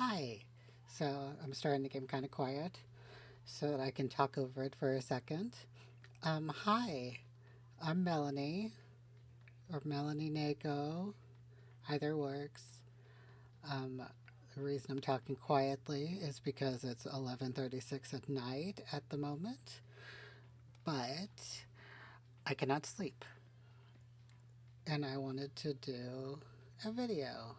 Hi. So I'm starting the game kind of quiet so that I can talk over it for a second. Hi. I'm Melanie or Melanie Nako. Either works. Um, the reason I'm talking quietly is because it's 11:36 at night at the moment, but I cannot sleep, and I wanted to do a video.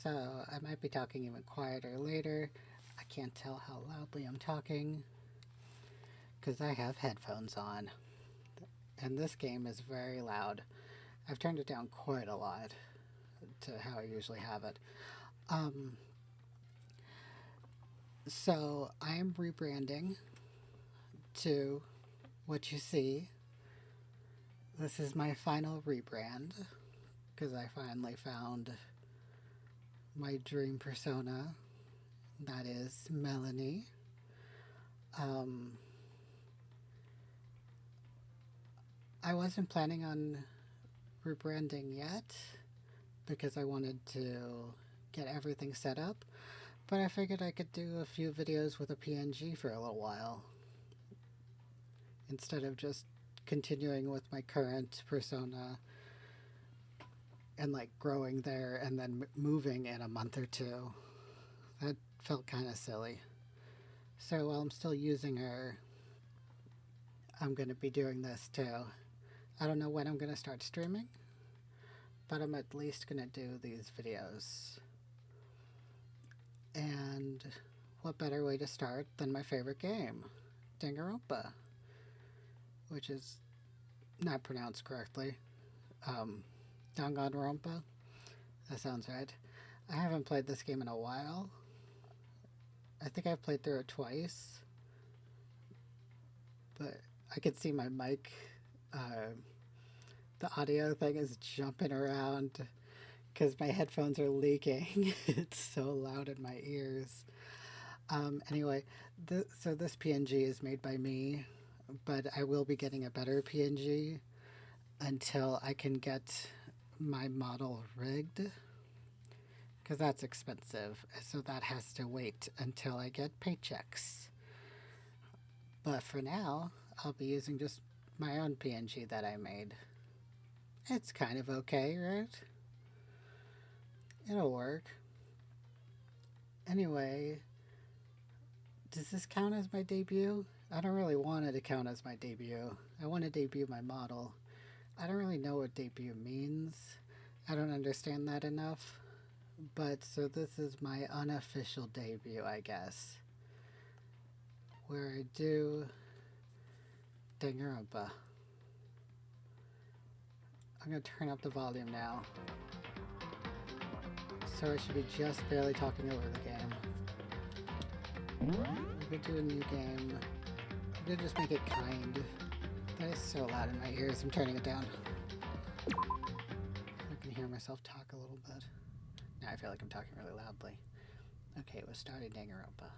So I might be talking even quieter later. I can't tell how loudly I'm talking because I have headphones on. And this game is very loud. I've turned it down quite a lot to how I usually have it. Um, so I am rebranding to what you see. This is my final rebrand because I finally found my dream persona. That is Melanie. Um, I wasn't planning on rebranding yet because I wanted to get everything set up, but I figured I could do a few videos with a PNG for a little while instead of just continuing with my current persona and like growing there and then moving in a month or two. That felt kind of silly. So while I'm still using her, I'm going to be doing this too. I don't know when I'm going to start streaming, but I'm at least going to do these videos. And what better way to start than my favorite game, Danganronpa, which is not pronounced correctly. Danganronpa, that sounds right. I haven't played this game in a while. I think I've played through it twice, but I could see my mic, the audio thing is jumping around because my headphones are leaking. It's so loud in my ears. Anyway, so this PNG is made by me, but I will be getting a better PNG until I can get my model rigged because that's expensive. So that has to wait until I get paychecks. But for now, I'll be using just my own PNG that I made. It's kind of okay, right? It'll work. Anyway, does this count as my debut? I don't really want it to count as my debut. I want to debut my model. I don't really know what debut means. I don't understand that enough. But so this is my unofficial debut, I guess, where I do Danganronpa. I'm going to turn up the volume now. So I should be just barely talking over the game. We're going to do a new game. I'm going to just make it kind. That is so loud in my ears, I'm turning it down. I can hear myself talk a little bit. Now I feel like I'm talking really loudly. Okay, we're starting Danganronpa.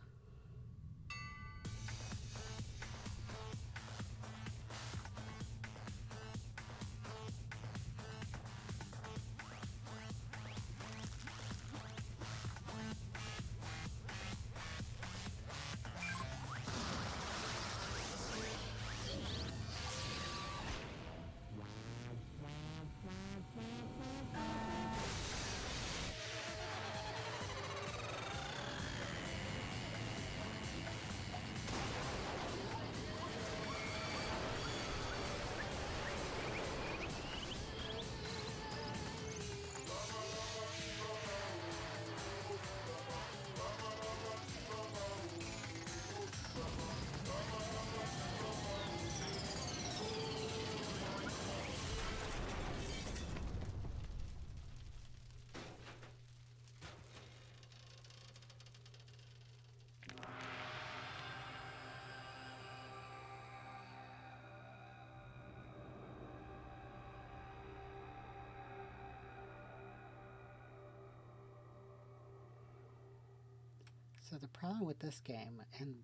So the problem with this game and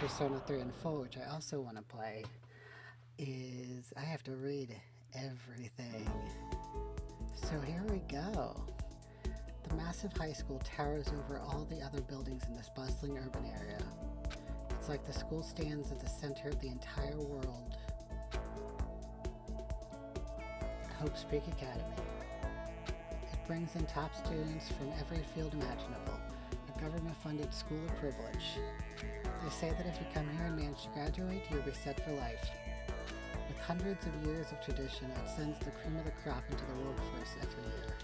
Persona 3 and 4, which I also want to play, is I have to read everything. So here we go. The massive high school towers over all the other buildings in this bustling urban area. It's like the school stands at the center of the entire world. Hope's Peak Academy. It brings in top students from every field imaginable, a government-funded school of privilege. They say that if you come here and manage to graduate, you'll be set for life. With hundreds of years of tradition, it sends the cream of the crop into the workforce every year.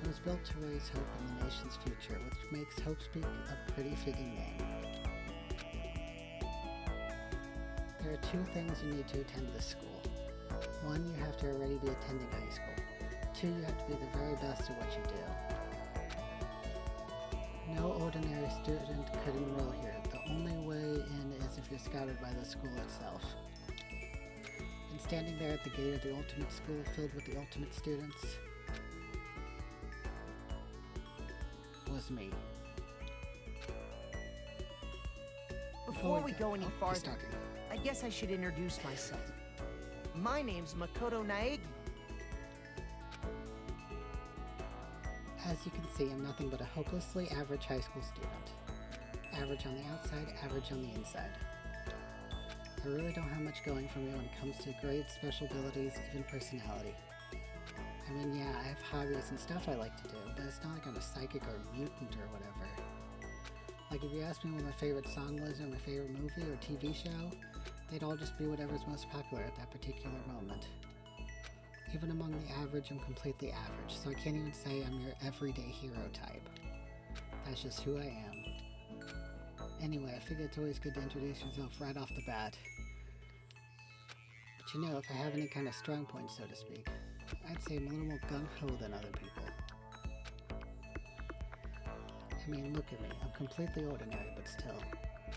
It was built to raise hope in the nation's future, which makes Hope's Peak a pretty fitting name. There are two things you need to attend this school. One, you have to already be attending high school. Two, you have to be the very best at what you do. No ordinary student could enroll here. The only way in is if you're scouted by the school itself. And standing there at the gate of the ultimate school filled with the ultimate students was me. Before we go any farther, I guess I should introduce myself. My name's Makoto Naegi. As you can see, I'm nothing but a hopelessly average high school student. Average on the outside, average on the inside. I really don't have much going for me when it comes to grades, special abilities, even personality. I mean, yeah, I have hobbies and stuff I like to do, but it's not like I'm a psychic or a mutant or whatever. Like, if you asked me what my favorite song was or my favorite movie or TV show, they'd all just be whatever's most popular at that particular moment. Even among the average, I'm completely average, so I can't even say I'm your everyday hero type. That's just who I am. Anyway, I figure it's always good to introduce yourself right off the bat. But you know, if I have any kind of strong points, so to speak, I'd say I'm a little more gung-ho than other people. I mean, look at me. I'm completely ordinary, but still.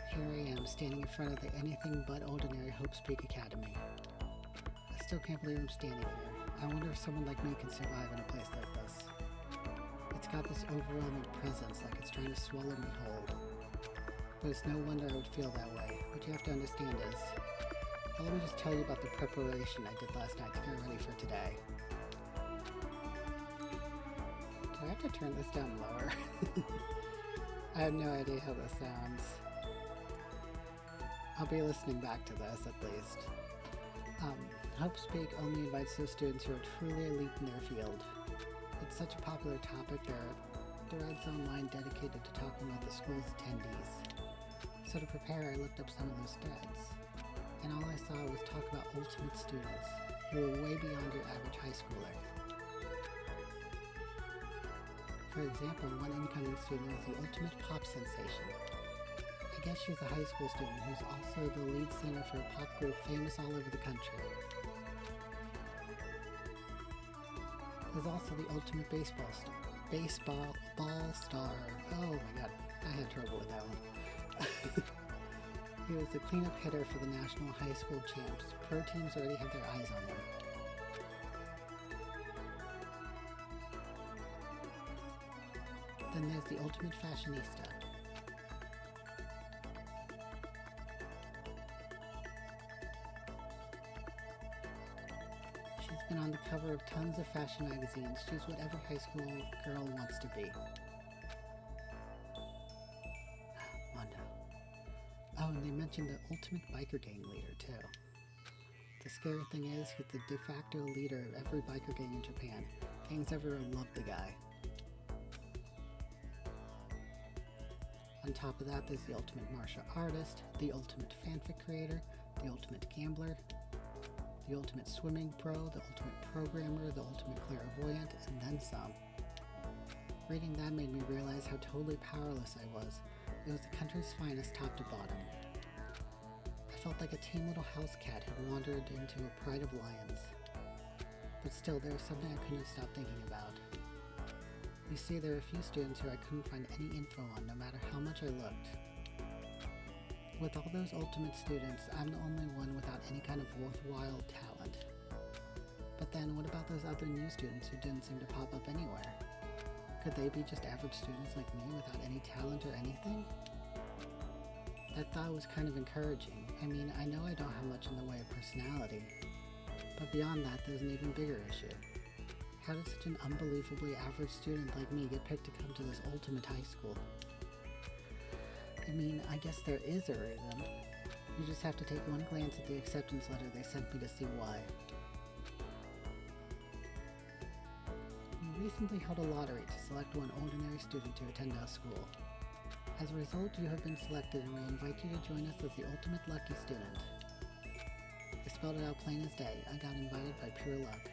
Here I am, standing in front of the anything but ordinary Hope's Peak Academy. I still can't believe I'm standing here. I wonder if someone like me can survive in a place like this. It's got this overwhelming presence, like it's trying to swallow me whole. But it's no wonder I would feel that way. What you have to understand is, well, let me just tell you about the preparation I did last night to get ready for today. Do I have to turn this down lower? I have no idea how this sounds. I'll be listening back to this at least. Hope's Peak only invites those students who are truly elite in their field. It's such a popular topic, there are threads online dedicated to talking about the school's attendees. So to prepare, I looked up some of those threads. And all I saw was talk about ultimate students, who were way beyond your average high schooler. For example, one incoming student is the ultimate pop sensation. I guess she's a high school student who's also the lead singer for a pop group famous all over the country. There's also the ultimate baseball star. Oh my god, I had trouble with that one. He was the cleanup hitter for the national high school champs. Pro teams already have their eyes on him. Then there's the ultimate fashionista. She's been on the cover of tons of fashion magazines. She's whatever high school girl wants to be. Mondo. Oh, and they mentioned the ultimate biker gang leader, too. The scary thing is, he's the de facto leader of every biker gang in Japan. Gangs everywhere love the guy. On top of that, there's the ultimate martial artist, the ultimate fanfic creator, the ultimate gambler, the ultimate swimming pro, the ultimate programmer, the ultimate clairvoyant, and then some. Reading that made me realize how totally powerless I was. It was the country's finest top to bottom. I felt like a tame little house cat who wandered into a pride of lions. But still, there was something I couldn't stop thinking about. You see, there are a few students who I couldn't find any info on, no matter how much I looked. With all those ultimate students, I'm the only one without any kind of worthwhile talent. But then, what about those other new students who didn't seem to pop up anywhere? Could they be just average students like me without any talent or anything? That thought was kind of encouraging. I mean, I know I don't have much in the way of personality. But beyond that, there's an even bigger issue. How did such an unbelievably average student like me get picked to come to this ultimate high school? I mean, I guess there is a reason. You just have to take one glance at the acceptance letter they sent me to see why. We recently held a lottery to select one ordinary student to attend our school. As a result, you have been selected and we invite you to join us as the ultimate lucky student. I spelled it out plain as day. I got invited by pure luck.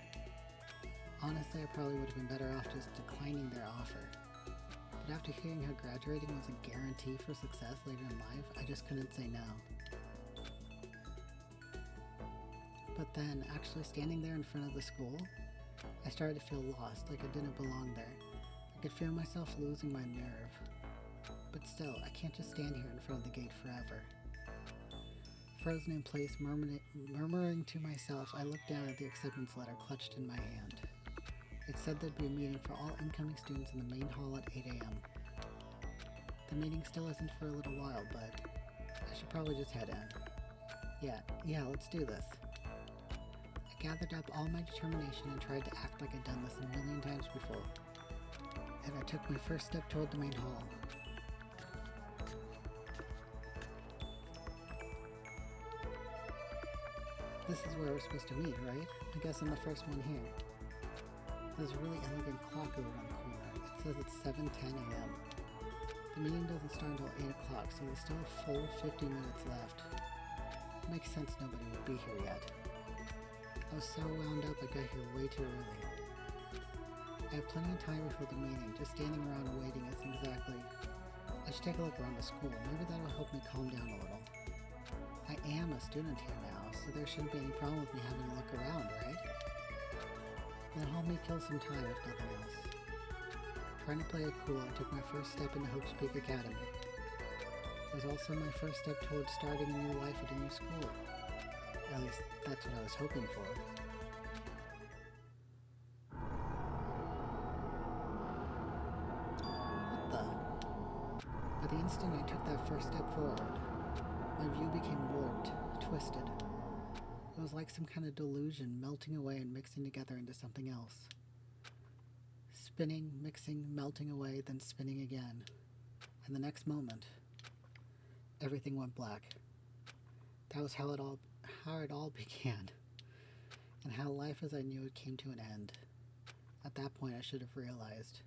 Honestly, I probably would have been better off just declining their offer. But after hearing how graduating was a guarantee for success later in life, I just couldn't say no. But then, actually standing there in front of the school, I started to feel lost, like I didn't belong there. I could feel myself losing my nerve. But still, I can't just stand here in front of the gate forever. Frozen in place, murmuring to myself, I looked down at the acceptance letter clutched in my hand. It said there'd be a meeting for all incoming students in the main hall at 8 a.m. The meeting still isn't for a little while, but I should probably just head in. Yeah, let's do this. I gathered up all my determination and tried to act like I'd done this a million times before. And I took my first step toward the main hall. This is where we're supposed to meet, right? I guess I'm the first one here. There's a really elegant clock over on the corner. It says it's 7:10 a.m. The meeting doesn't start until 8 o'clock, so there's still a full 50 minutes left. It makes sense nobody would be here yet. I was so wound up I got here way too early. I have plenty of time before the meeting. Just standing around and waiting isn't exactly... I should take a look around the school. Maybe that'll help me calm down a little. I am a student here now, so there shouldn't be any problem with me having a look around, right? It'll help me kill some time if nothing else. Trying to play it cool, I took my first step into Hope's Peak Academy. It was also my first step towards starting a new life at a new school. At least, that's what I was hoping for. What the? But the instant I took that first step forward, my view became warped, twisted. It was like some kind of delusion melting away and mixing together into something else. Spinning, mixing, melting away, then spinning again. And the next moment, everything went black. That was how it all began. And how life as I knew it came to an end. At that point, I should have realized.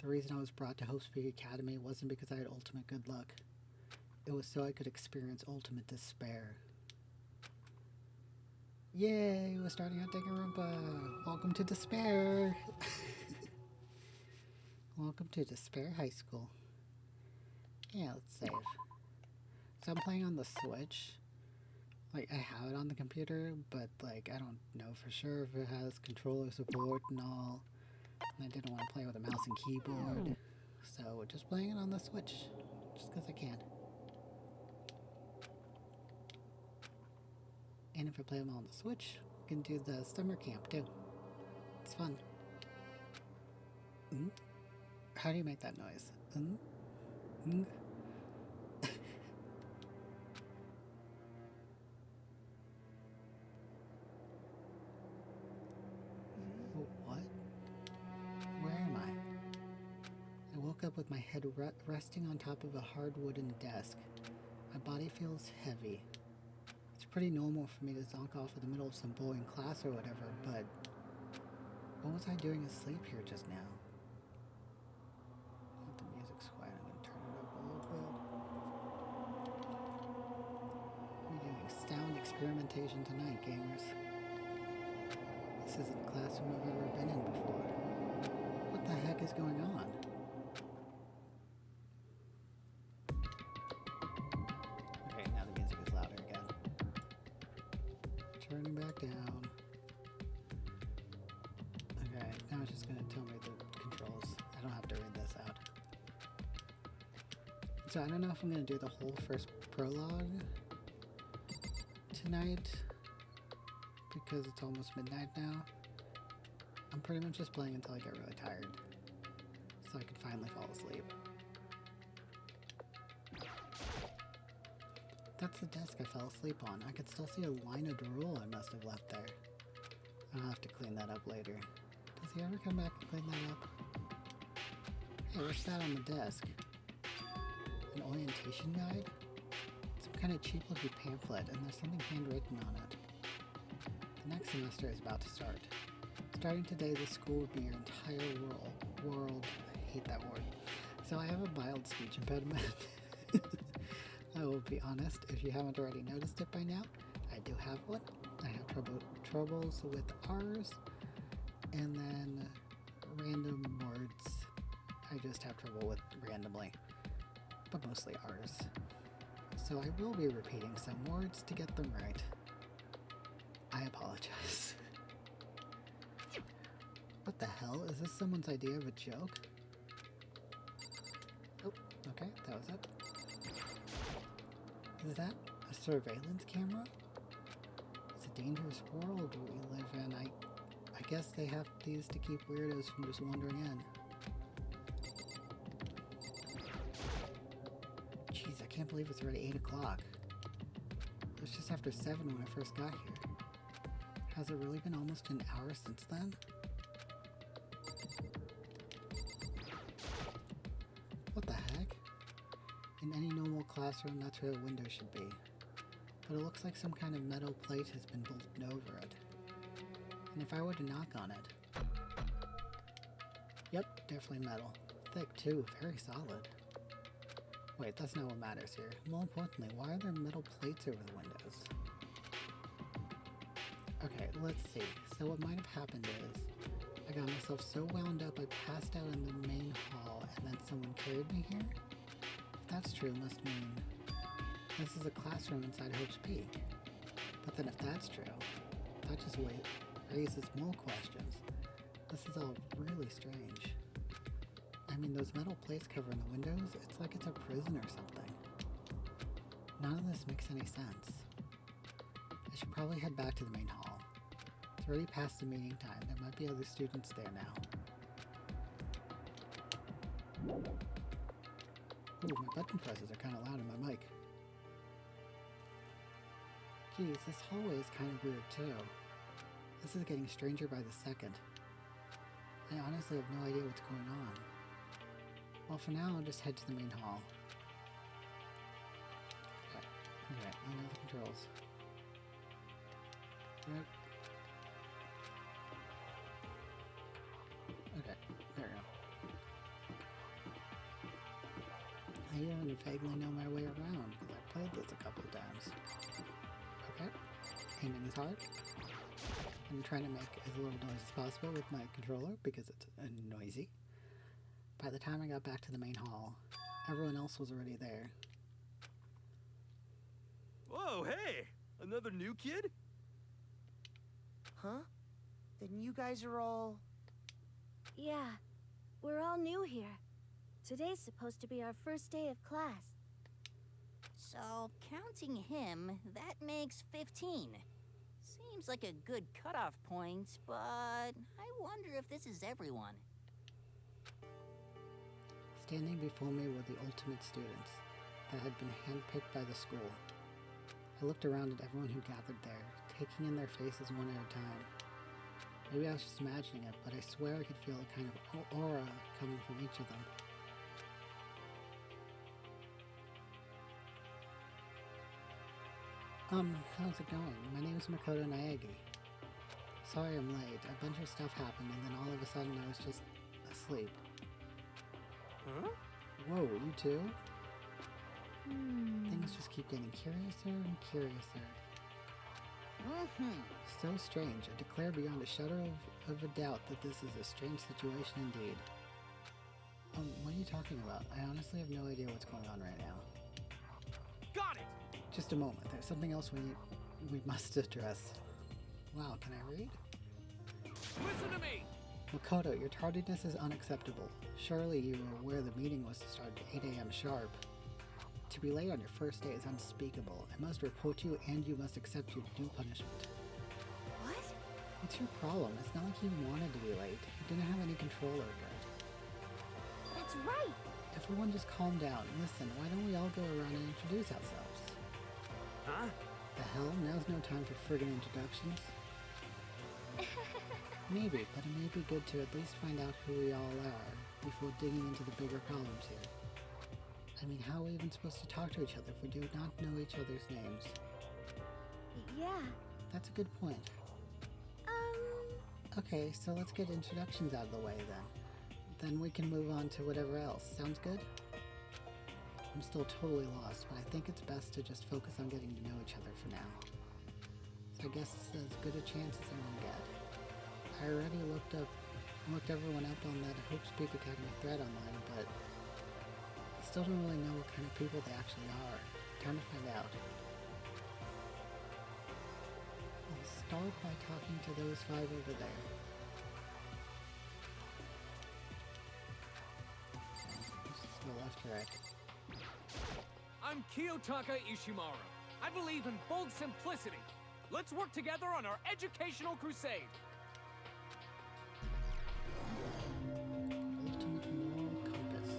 The reason I was brought to Hope's Peak Academy wasn't because I had ultimate good luck. It was so I could experience ultimate despair. Yay, we're starting out Danganronpa. Welcome to Despair. Welcome to Despair High School. Yeah, let's save. So I'm playing on the Switch. Like, I have it on the computer, but like, I don't know for sure if it has controller support and all. And I didn't want to play with a mouse and keyboard. So we're just playing it on the Switch. Just because I can. And if I play them all on the Switch, we can do the summer camp too. It's fun. How do you make that noise? What? Where am I? I woke up with my head resting on top of a hard wooden desk. My body feels heavy. It's pretty normal for me to zonk off in the middle of some boring class or whatever, but what was I doing asleep here just now? If the music's quiet, I'm gonna turn it up a little bit. We're doing sound experimentation tonight, gamers. This isn't a classroom I've ever been in before. What the heck is going on? Okay, now the music is louder again. Turning back down. Okay, now it's just going to tell me the controls. I don't have to read this out. So I don't know if I'm going to do the whole first prologue tonight, because it's almost midnight now. I'm pretty much just playing until I get really tired, so I can finally fall asleep. That's the desk I fell asleep on. I could still see a line of drool I must have left there. I'll have to clean that up later. Does he ever come back and clean that up? Hey, what's that on the desk? An orientation guide? Some kind of cheap-looking pamphlet, and there's something handwritten on it. The next semester is about to start. Starting today, this school would be your entire world. I hate that word. So I have a mild speech impediment. I will be honest, if you haven't already noticed it by now, I do have one. I have troubles with R's, and then random words. I just have trouble with randomly, but mostly R's. So I will be repeating some words to get them right. I apologize. What the hell? Is this someone's idea of a joke? Oh, okay, that was it. Is that a surveillance camera? It's a dangerous world we live in. I guess they have these to keep weirdos from just wandering in. Jeez, I can't believe it's already 8 o'clock. It was just after 7 when I first got here. Has it really been almost an hour since then? What the heck? In any normal classroom, that's where a window should be. But it looks like some kind of metal plate has been bolted over it. And if I were to knock on it... Yep, definitely metal. Thick too, very solid. Wait, that's not what matters here. More importantly, why are there metal plates over the windows? Okay, let's see. So what might have happened is, I got myself so wound up I passed out in the main hall and then someone carried me here? If that's true, it must mean this is a classroom inside Hope's Peak. But then if that's true, that just raises more questions. This is all really strange. I mean, those metal plates covering the windows, it's like it's a prison or something. None of this makes any sense. I should probably head back to the main hall. It's already past the meeting time. There might be other students there now. Ooh, my button presses are kind of loud in my mic. Geez, this hallway is kind of weird too. This is getting stranger by the second. I honestly have no idea what's going on. Well, for now, I'll just head to the main hall. Okay, I know the controls. Yep. Okay, there we go. I even vaguely know my way around, because I've played this a couple of times. Okay, aiming is hard. I'm trying to make as little noise as possible with my controller, because it's noisy. By the time I got back to the main hall, everyone else was already there. Whoa, hey! Another new kid? Huh? Then you guys are all... Yeah, we're all new here. Today's supposed to be our first day of class. So, counting him, that makes 15. Seems like a good cutoff point, but I wonder if this is everyone. Standing before me were the ultimate students that had been handpicked by the school. I looked around at everyone who gathered there, taking in their faces one at a time. Maybe I was just imagining it, but I swear I could feel a kind of aura coming from each of them. How's it going? My name's Makoto Naegi. Sorry I'm late. A bunch of stuff happened and then all of a sudden I was just asleep. Huh? Whoa, you too? Things just keep getting curiouser and curiouser. So strange. I declare beyond a shadow of a doubt that this is a strange situation indeed. What are you talking about? I honestly have no idea what's going on right now. Got it! Just a moment. There's something else we must address. Wow, can I read? Listen to me! Makoto, your tardiness is unacceptable. Surely you were aware the meeting was to start at 8 a.m. sharp. To be late on your first day is unspeakable. I must report you and you must accept your due punishment. What? What's your problem? It's not like you wanted to be late. You didn't have any control over it. That's right! Everyone just calm down. Listen, why don't we all go around and introduce ourselves? Huh? The hell? Now's no time for friggin' introductions. Maybe, but it may be good to at least find out who we all are before digging into the bigger problems here. I mean, how are we even supposed to talk to each other if we do not know each other's names? Yeah. That's a good point. Okay, so let's get introductions out of the way then. Then we can move on to whatever else. Sounds good? I'm still totally lost, but I think it's best to just focus on getting to know each other for now. So I guess it's as good a chance as I'm gonna get. I already looked everyone up on that Hope's Peak Academy thread online, but I still don't really know what kind of people they actually are. Time to find out. I'll start by talking to those 5 over there. Let's just go left or right. I'm Kiyotaka Ishimara. I believe in bold simplicity. Let's work together on our educational crusade. Ultimate moral compass.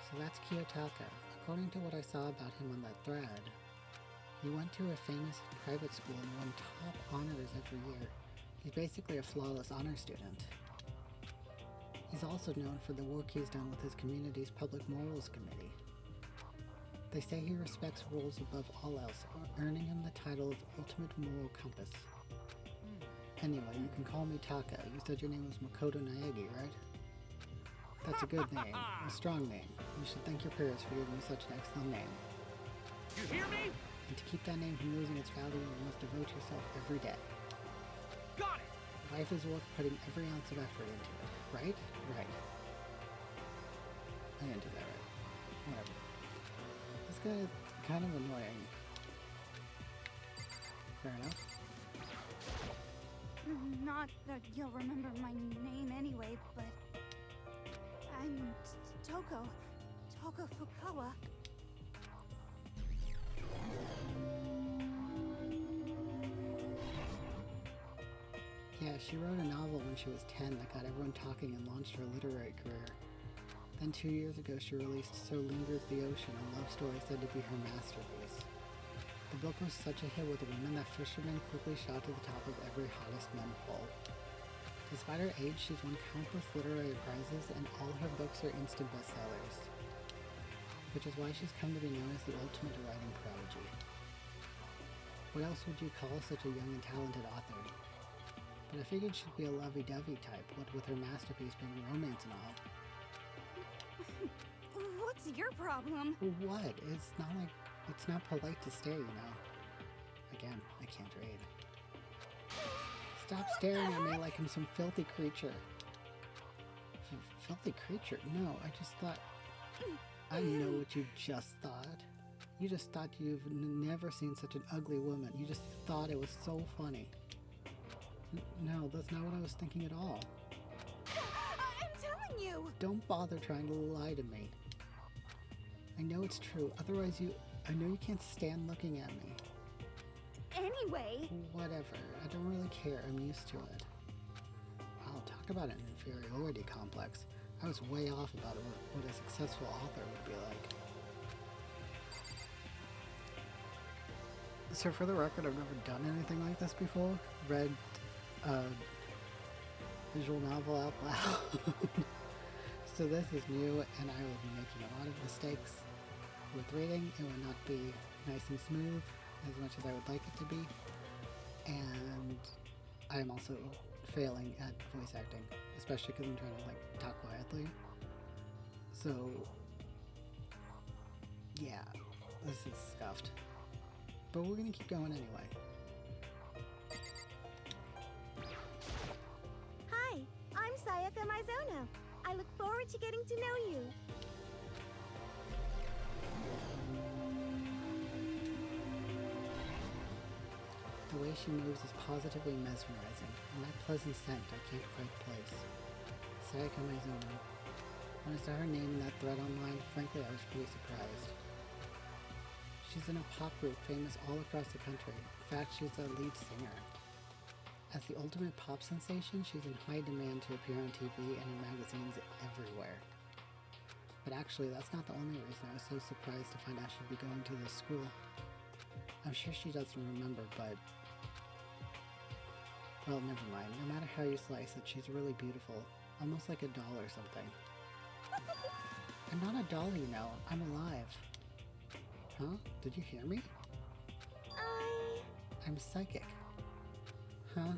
So that's Kiyotaka. According to what I saw about him on that thread, he went to a famous private school and won top honors every year. He's basically a flawless honor student. He's also known for the work he's done with his community's public morals committee. They say he respects rules above all else, earning him the title of Ultimate Moral Compass. Anyway, you can call me Taka. You said your name was Makoto Naegi, right? That's a good name, a strong name. You should thank your parents for giving you such an excellent name. You hear me? And to keep that name from losing its value, you must devote yourself every day. Got it! Life is worth putting every ounce of effort into it, right? Right. I didn't do that right. Whatever. This guy is kind of annoying. Fair enough. Not that you'll remember my name anyway, but I'm Toko Fukawa. Yeah, she wrote a novel when she was 10 that got everyone talking and launched her literary career. Then 2 years ago she released So Lingers the Ocean, a love story said to be her masterpiece. The book was such a hit with women that fishermen quickly shot to the top of every hottest men poll. Despite her age, she's won countless literary prizes and all her books are instant bestsellers. Which is why she's come to be known as the ultimate writing prodigy. What else would you call such a young and talented author? But I figured she'd be a lovey-dovey type, what with her masterpiece being romance and all. What's your problem? What? It's not polite to stare, you know. Again, I can't read. Stop staring at me like I'm some filthy creature. Filthy creature? No, I just thought... I know what you just thought. You just thought you've never seen such an ugly woman. You just thought it was so funny. No, that's not what I was thinking at all. I'm telling you! Don't bother trying to lie to me. I know it's true, otherwise I know you can't stand looking at me. Anyway... Whatever, I don't really care, I'm used to it. I'll talk about an inferiority complex. I was way off about what a successful author would be like. So for the record, I've never done anything like this before. Read a visual novel out loud. So this is new and I will be making a lot of mistakes with reading. It will not be nice and smooth as much as I would like it to be. And I am also failing at voice acting, especially because I'm trying to like talk quietly. So yeah, this is scuffed. But we're gonna keep going anyway. Hi, I'm Sayaka Mizono. I look forward to getting to know you. The way she moves is positively mesmerizing, and that pleasant scent I can't quite place. Sayaka Mizono. When I saw her name in that thread online, frankly I was pretty surprised. She's in a pop group famous all across the country. In fact, she's the lead singer. As the ultimate pop sensation, she's in high demand to appear on TV and in magazines everywhere. But actually, that's not the only reason I was so surprised to find out she'd be going to this school. I'm sure she doesn't remember, but Well, never mind. No matter how you slice it, she's really beautiful. Almost like a doll or something. I'm not a doll, you know. I'm alive. Huh? Did you hear me? I'm psychic. Huh?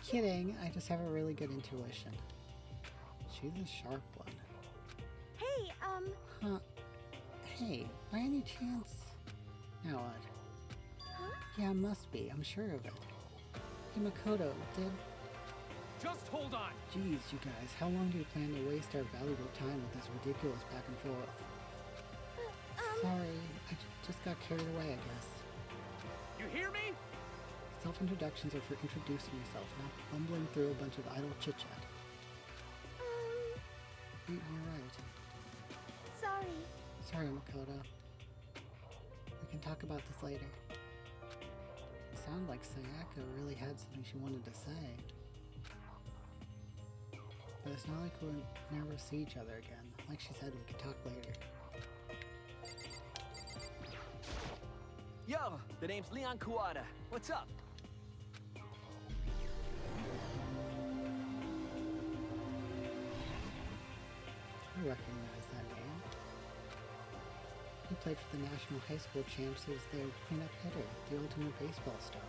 Kidding. I just have a really good intuition. She's a sharp one. Hey, Huh? Hey, by any chance? Now what? huh? Yeah, must be. I'm sure of it. Hey, Makoto, did... Just hold on. Geez, you guys, how long do you plan to waste our valuable time with this ridiculous back and forth? Sorry, I just got carried away, I guess. You hear me? Self-introductions are for introducing yourself, not bumbling through a bunch of idle chit-chat. You're right. Sorry. Sorry, Makoto. We can talk about this later. It sounded like Sayaka really had something she wanted to say. But it's not like we'll never see each other again. Like she said, we can talk later. Yo, the name's Leon Kuwata. What's up? I recognize that name. He played for the National High School champs who was their cleanup hitter, the ultimate baseball star.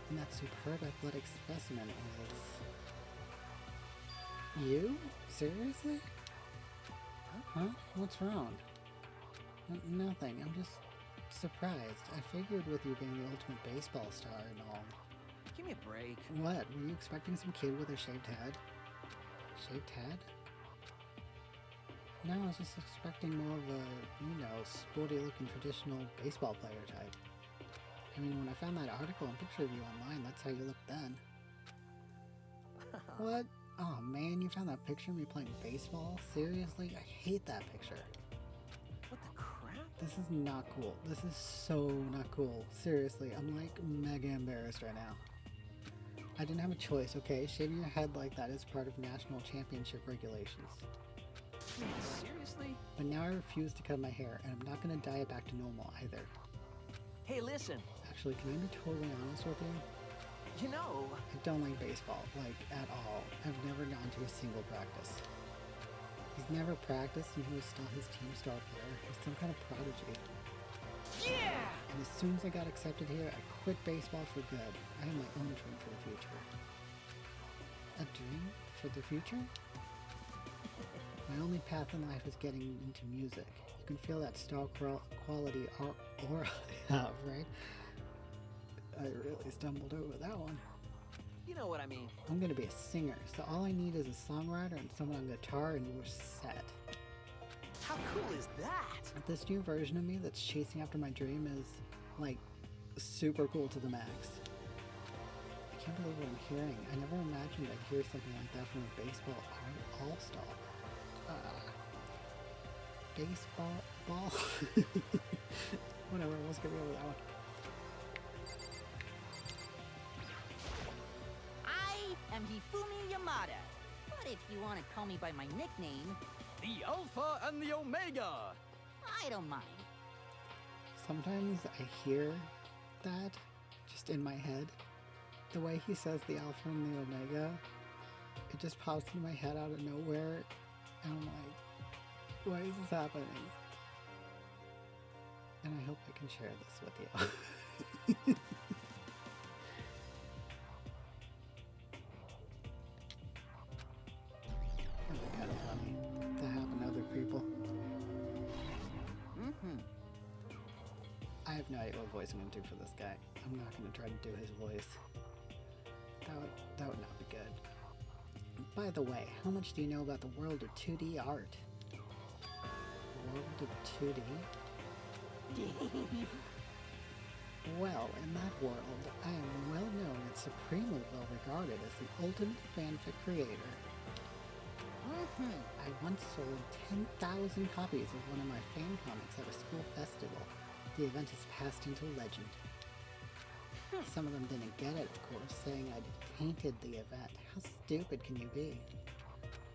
And that superb athletic specimen is... You? Seriously? Huh? What's wrong? Nothing. I'm just surprised. I figured with you being the ultimate baseball star and all. Give me a break. What? Were you expecting some kid with a shaved head? Shaved head? No, I was just expecting more of a, you know, sporty-looking traditional baseball player type. I mean, when I found that article and picture of you online, that's how you looked then. What? Oh man, you found that picture of me playing baseball? Seriously? I hate that picture. What the crap? This is not cool. This is so not cool. Seriously, I'm like mega embarrassed right now. I didn't have a choice, okay? Shaving your head like that is part of national championship regulations. Seriously? But now I refuse to cut my hair, and I'm not gonna dye it back to normal either. Hey, listen. Actually, can I be totally honest with you? You know, I don't like baseball, like, at all. I've never gone to a single practice. He's never practiced, and he was still his team star player. He's some kind of prodigy. yeah! And as soon as I got accepted here, I quit baseball for good. I have my own dream for the future. A dream for the future? My only path in life is getting into music. You can feel that star quality aura I have, right? I really stumbled over that one. You know what I mean. I'm gonna be a singer, so all I need is a songwriter and someone on guitar and we're set. How cool is that? This new version of me that's chasing after my dream is, like, super cool to the max. I can't believe what I'm hearing. I never imagined I'd hear something like that from a baseball all-star. Baseball ball? Whatever, let's get rid of that one. I am Hifumi Yamada. But if you want to call me by my nickname, The Alpha and the Omega. I don't mind. Sometimes I hear that just in my head. The way he says the Alpha and the Omega, it just pops in my head out of nowhere, and I'm like, why is this happening? And I hope I can share this with you. That's kind of funny. That happened to other people. I have no idea what voice I'm going to do for this guy. I'm not going to try to do his voice. That would not be good. By the way, how much do you know about the world of 2D art? World of 2D? Well, in that world, I am well known and supremely well regarded as the ultimate fanfic creator. I once sold 10,000 copies of one of my fan comics at a school festival. The event has passed into legend. Some of them didn't get it, of course, saying I'd tainted the event. How stupid can you be?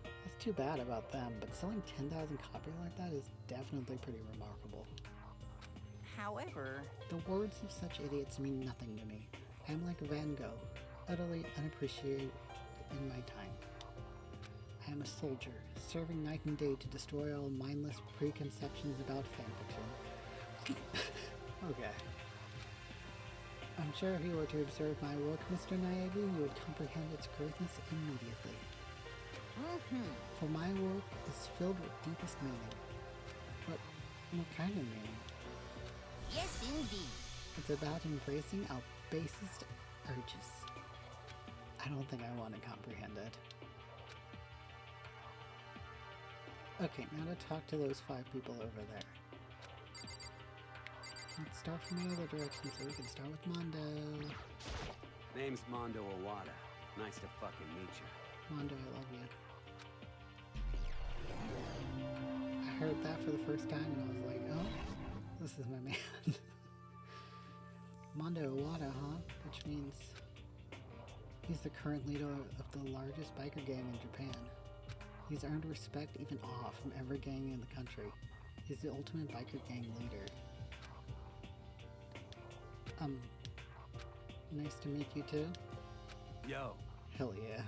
That's too bad about them, but selling 10,000 copies like that is definitely pretty remarkable. However, The words of such idiots mean nothing to me. I am like Van Gogh, utterly unappreciated in my time. I am a soldier, serving night and day to destroy all mindless preconceptions about fanfiction. Okay. I'm sure if you were to observe my work, Mr. Naegi, you would comprehend its greatness immediately. For my work is filled with deepest meaning. What kind of meaning? Yes, indeed. It's about embracing our basest urges. I don't think I want to comprehend it. Okay, now to talk to those 5 people over there. Let's start from the other direction so we can start with Mondo. Name's Mondo Owada. Nice to fucking meet you. Mondo, I love you. I heard that for the first time and I was like, oh, this is my man. Mondo Owada, huh? Which means he's the current leader of the largest biker gang in Japan. He's earned respect, even awe, from every gang in the country. He's the ultimate biker gang leader. Nice to meet you too. Yo. Hell yeah.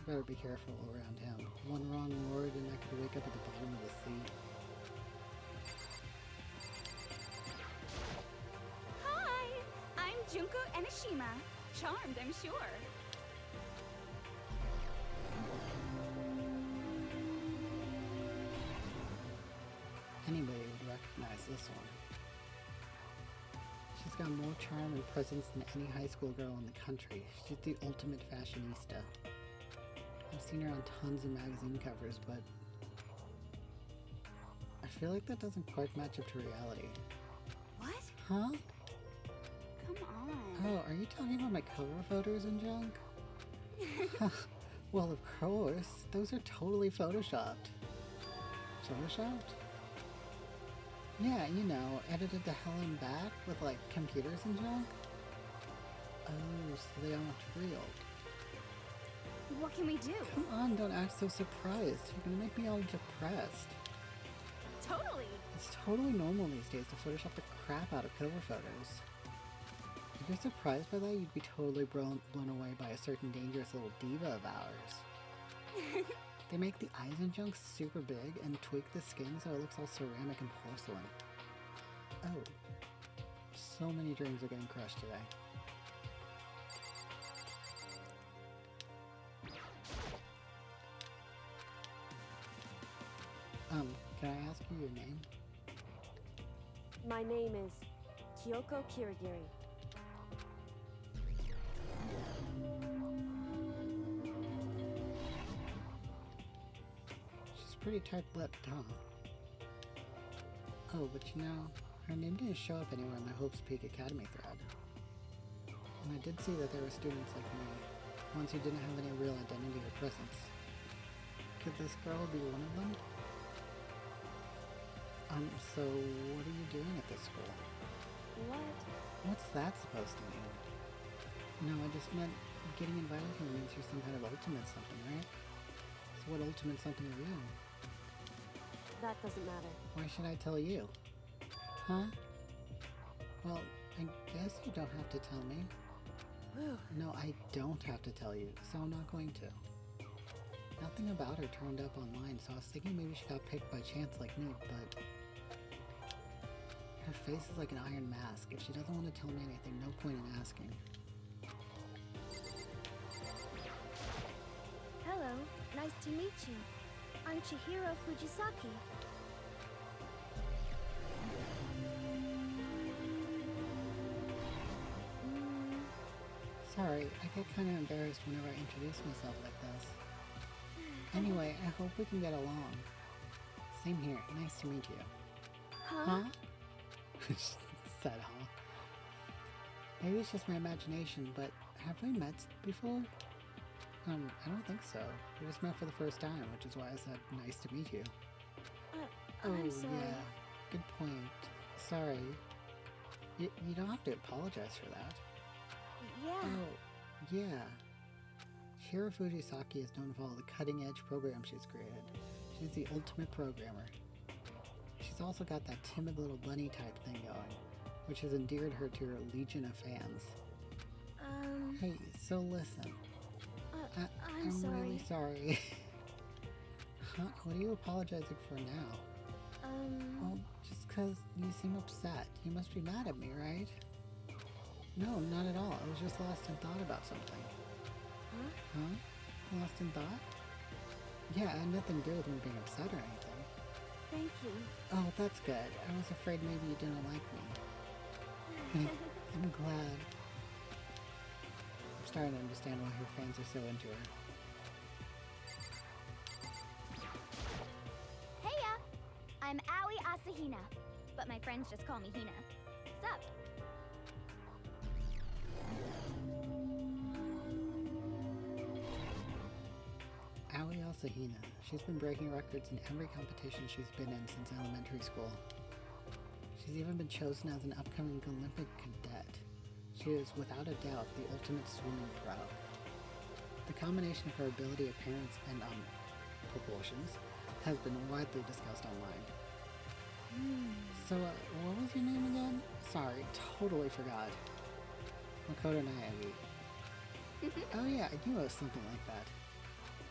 Better be careful around him. One wrong word and I could wake up at the bottom of the sea. Hi! I'm Junko Enoshima. Charmed, I'm sure. Anybody would recognize this one. She's got more charm and presence than any high school girl in the country. She's the ultimate fashionista. I've seen her on tons of magazine covers, but I feel like that doesn't quite match up to reality. What? Huh? Come on. Oh, are you talking about my cover photos and junk? Well, of course. Those are totally photoshopped. Photoshopped? Yeah, you know, edited the hell and back with like computers and junk. Oh, so they aren't real. What can we do? Come on, don't act so surprised. You're gonna make me all depressed. Totally. It's totally normal these days to Photoshop the crap out of cover photos. If you're surprised by that, you'd be totally blown away by a certain dangerous little diva of ours. They make the eyes and junk super big and tweak the skin so it looks all ceramic and porcelain. Oh. So many dreams are getting crushed today. Can I ask you your name? My name is Kyoko Kirigiri. She's pretty tight-lipped, huh? Oh, but you know, her name didn't show up anywhere in the Hope's Peak Academy thread. And I did see that there were students like me, ones who didn't have any real identity or presence. Could this girl be one of them? So what are you doing at this school? What? What's that supposed to mean? No, I just meant getting invited here means you're some kind of ultimate something, right? So what ultimate something are you? That doesn't matter. Why should I tell you? Huh? Well, I guess you don't have to tell me. Whew. No, I don't have to tell you, so I'm not going to. Nothing about her turned up online, so I was thinking maybe she got picked by chance like me, but her face is like an iron mask. If she doesn't want to tell me anything, no point in asking. Hello, nice to meet you. I'm Chihiro Fujisaki. Sorry, I get kind of embarrassed whenever I introduce myself like this. Anyway, I hope we can get along. Same here, nice to meet you. Huh? Said huh? Maybe it's just my imagination, but have we met before? I don't think so. We just met for the first time, which is why I said nice to meet you. I'm sorry. Yeah, good point. Sorry. You don't have to apologize for that. Yeah. Oh, yeah. Chihiro Fujisaki is known for all the cutting-edge programs she's created. She's the ultimate programmer. She's also got that timid little bunny type thing going. which has endeared her to her legion of fans. Hey, so listen. I'm I'm sorry. really sorry. Huh? What are you apologizing for now? Well, just 'cause you seem upset. You must be mad at me, right? No, not at all. I was just lost in thought about something. Huh? Lost in thought? Yeah, it had nothing to do with me being upset or anything. Thank you. Oh, that's good. I was afraid maybe you didn't like me. I'm glad. I'm starting to understand why her fans are so into her. Heya! I'm Aoi Asahina, but my friends just call me Hina. Sup? Aoi Asahina. She's been breaking records in every competition she's been in since elementary school. She's even been chosen as an upcoming Olympic cadet. She is, without a doubt, the ultimate swimming pro. The combination of her ability, appearance, and proportions has been widely discussed online. So, what was your name again? Sorry, totally forgot. Makoto Naegi. Oh yeah, I knew it was something like that.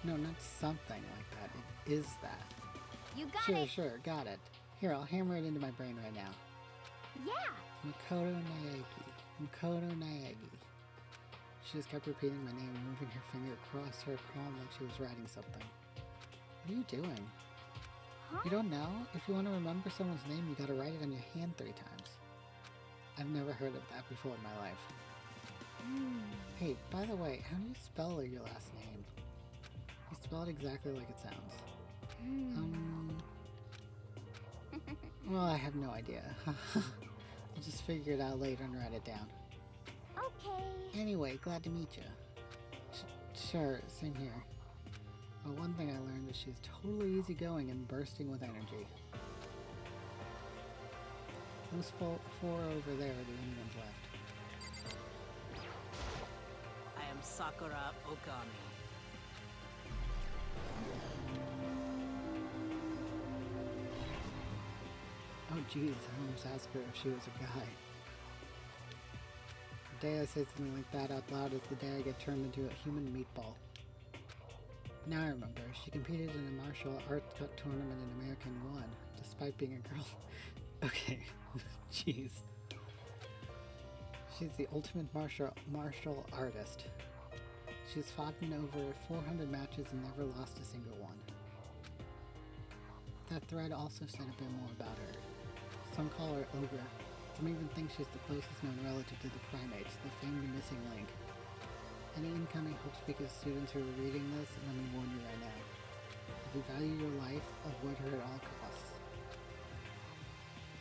No, not something like that. It is that. You got Sure, it! sure, got it. Here, I'll hammer it into my brain right now. Yeah! Makoto Naegi. Makoto Naegi. She just kept repeating my name, moving her finger across her palm like she was writing something. What are you doing? Huh? You don't know? If you want to remember someone's name, you gotta write it on your hand 3 times. I've never heard of that before in my life. Hey, by the way, how do you spell your last name? You spell it exactly like it sounds. Well, I have no idea. I'll just figure it out later and write it down. Okay. Anyway, glad to meet you. Sure, same here. Well, one thing I learned is she's totally easygoing and bursting with energy. Those 4 over there are the only ones left. I am Sakura Okami. Oh jeez, I almost asked her if she was a guy. The day I say something like that out loud is the day I get turned into a human meatball. Now I remember, she competed in a martial arts tournament in America and won, despite being a girl. Okay, jeez. She's the ultimate martial artist. She's fought in over 400 matches and never lost a single one. That thread also said a bit more about her. Some call her Ogre. Some even think she's the closest known relative to the primates, the famed missing link. Any incoming Hope Speaker students who are reading this, let me warn you right now. If you value your life, avoid her at all costs.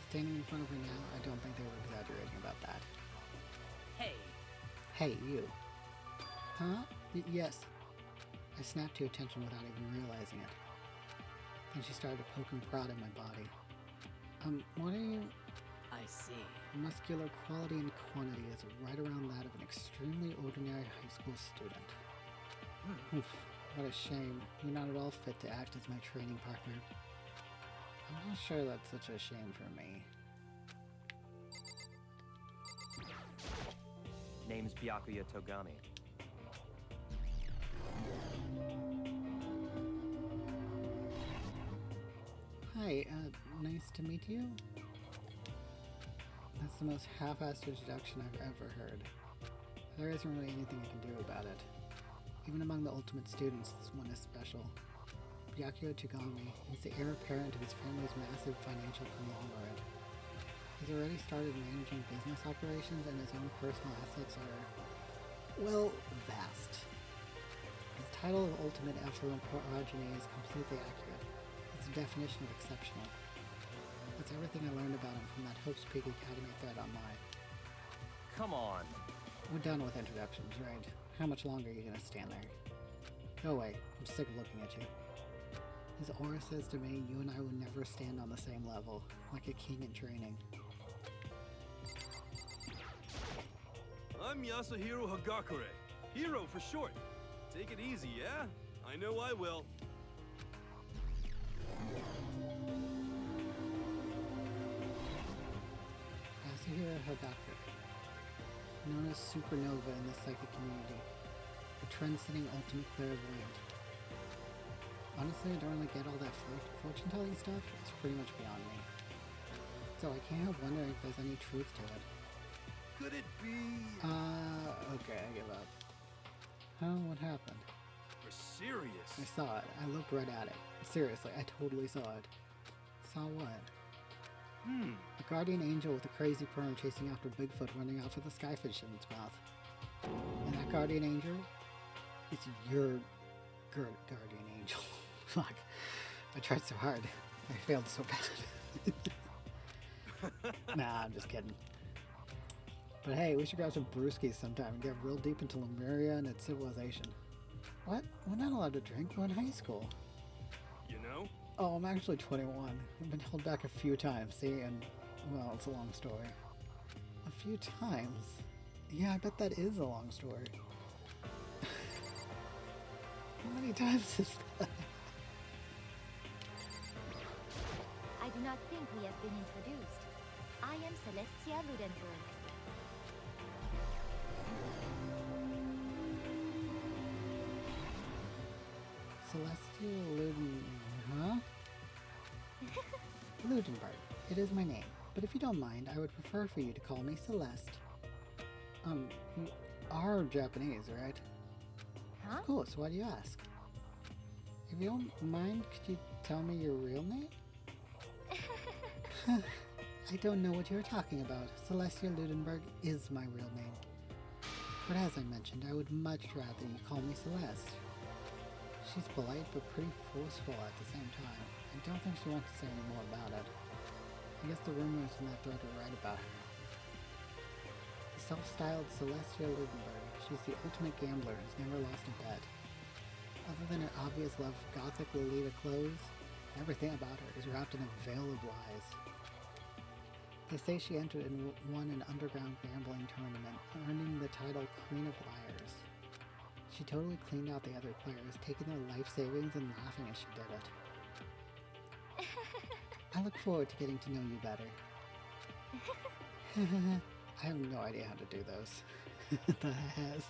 Standing in front of her now, I don't think they were exaggerating about that. Hey, Hey, you. Huh? Yes. I snapped to attention without even realizing it. Then she started to poke and prod at my body. What are you... I see. Muscular quality and quantity is right around that of an extremely ordinary high school student. Oof, what a shame. You're not at all fit to act as my training partner. I'm not sure that's such a shame for me. Name's Byakuya Togami. Hi, nice to meet you. That's the most half-assed introduction I've ever heard. There isn't really anything I can do about it. Even among the ultimate students, this one is special. Byakuya Togami is the heir apparent of his family's massive financial conglomerate. He's already started managing business operations and his own personal assets are, well, vast. His title of ultimate affluent progeny is completely accurate. It's a definition of exceptional. That's everything I learned about him from that Hope's Peak Academy thread online. Come on. We're done with introductions, right? How much longer are you gonna stand there? Go away. I'm sick of looking at you. His aura says to me, you and I would never stand on the same level, like a king in training. I'm Yasuhiro Hagakure. Hero for short. Take it easy, yeah? I know I will. Happy Havoc, known as Supernova in the psychic community, a trend-setting ultimate clairvoyant. Honestly, I don't really get all that fortune-telling stuff. It's pretty much beyond me. So I can't help wondering if there's any truth to it. Could it be... Okay, I give up. Oh, what happened? You're serious? I saw it. I looked right at it. Seriously, I totally saw it. Saw what? A guardian angel with a crazy perm chasing after Bigfoot running off with a skyfish in its mouth. And that guardian angel is your guardian angel. Fuck. I tried so hard. I failed so bad. Nah, I'm just kidding. But hey, we should grab some brewskis sometime and get real deep into Lemuria and its civilization. What? We're not allowed to drink. We're in high school. You know? Oh, I'm actually 21. I've been held back a few times, see, and, well, it's a long story. A few times? Yeah, I bet that is a long story. How many times is that? I do not think we have been introduced. I am Celestia Ludenberg. Celestial Huh? Ludenberg. It is my name. But if you don't mind, I would prefer for you to call me Celeste. You are Japanese, right? Huh? Of course, why do you ask? If you don't mind, could you tell me your real name? I don't know what you're talking about. Celestia Ludenberg is my real name. But as I mentioned, I would much rather you call me Celeste. She's polite but pretty forceful at the same time. I don't think she wants to say any more about it. I guess the rumors in that thread are right about her. The self-styled Celestia Ludenberg, she's the ultimate gambler who's never lost a bet. Other than her obvious love of gothic Lolita clothes, everything about her is wrapped in a veil of lies. They say she entered and won an underground gambling tournament, earning the title Queen of Liars. She totally cleaned out the other players, taking their life savings and laughing as she did it. I look forward to getting to know you better. I have no idea how to do those. The has,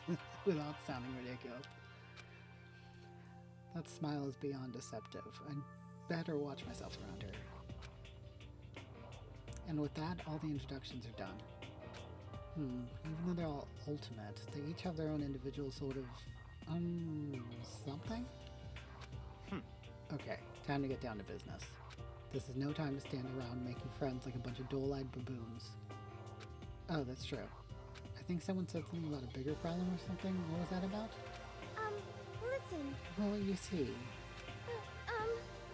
without sounding ridiculous. That smile is beyond deceptive. I'd better watch myself around her. And with that, all the introductions are done. Even though they're all ultimate, they each have their own individual sort of, something? Okay, time to get down to business. This is no time to stand around making friends like a bunch of dull-eyed baboons. Oh, that's true. I think someone said something about a bigger problem or something. What was that about? Listen. Well, you see.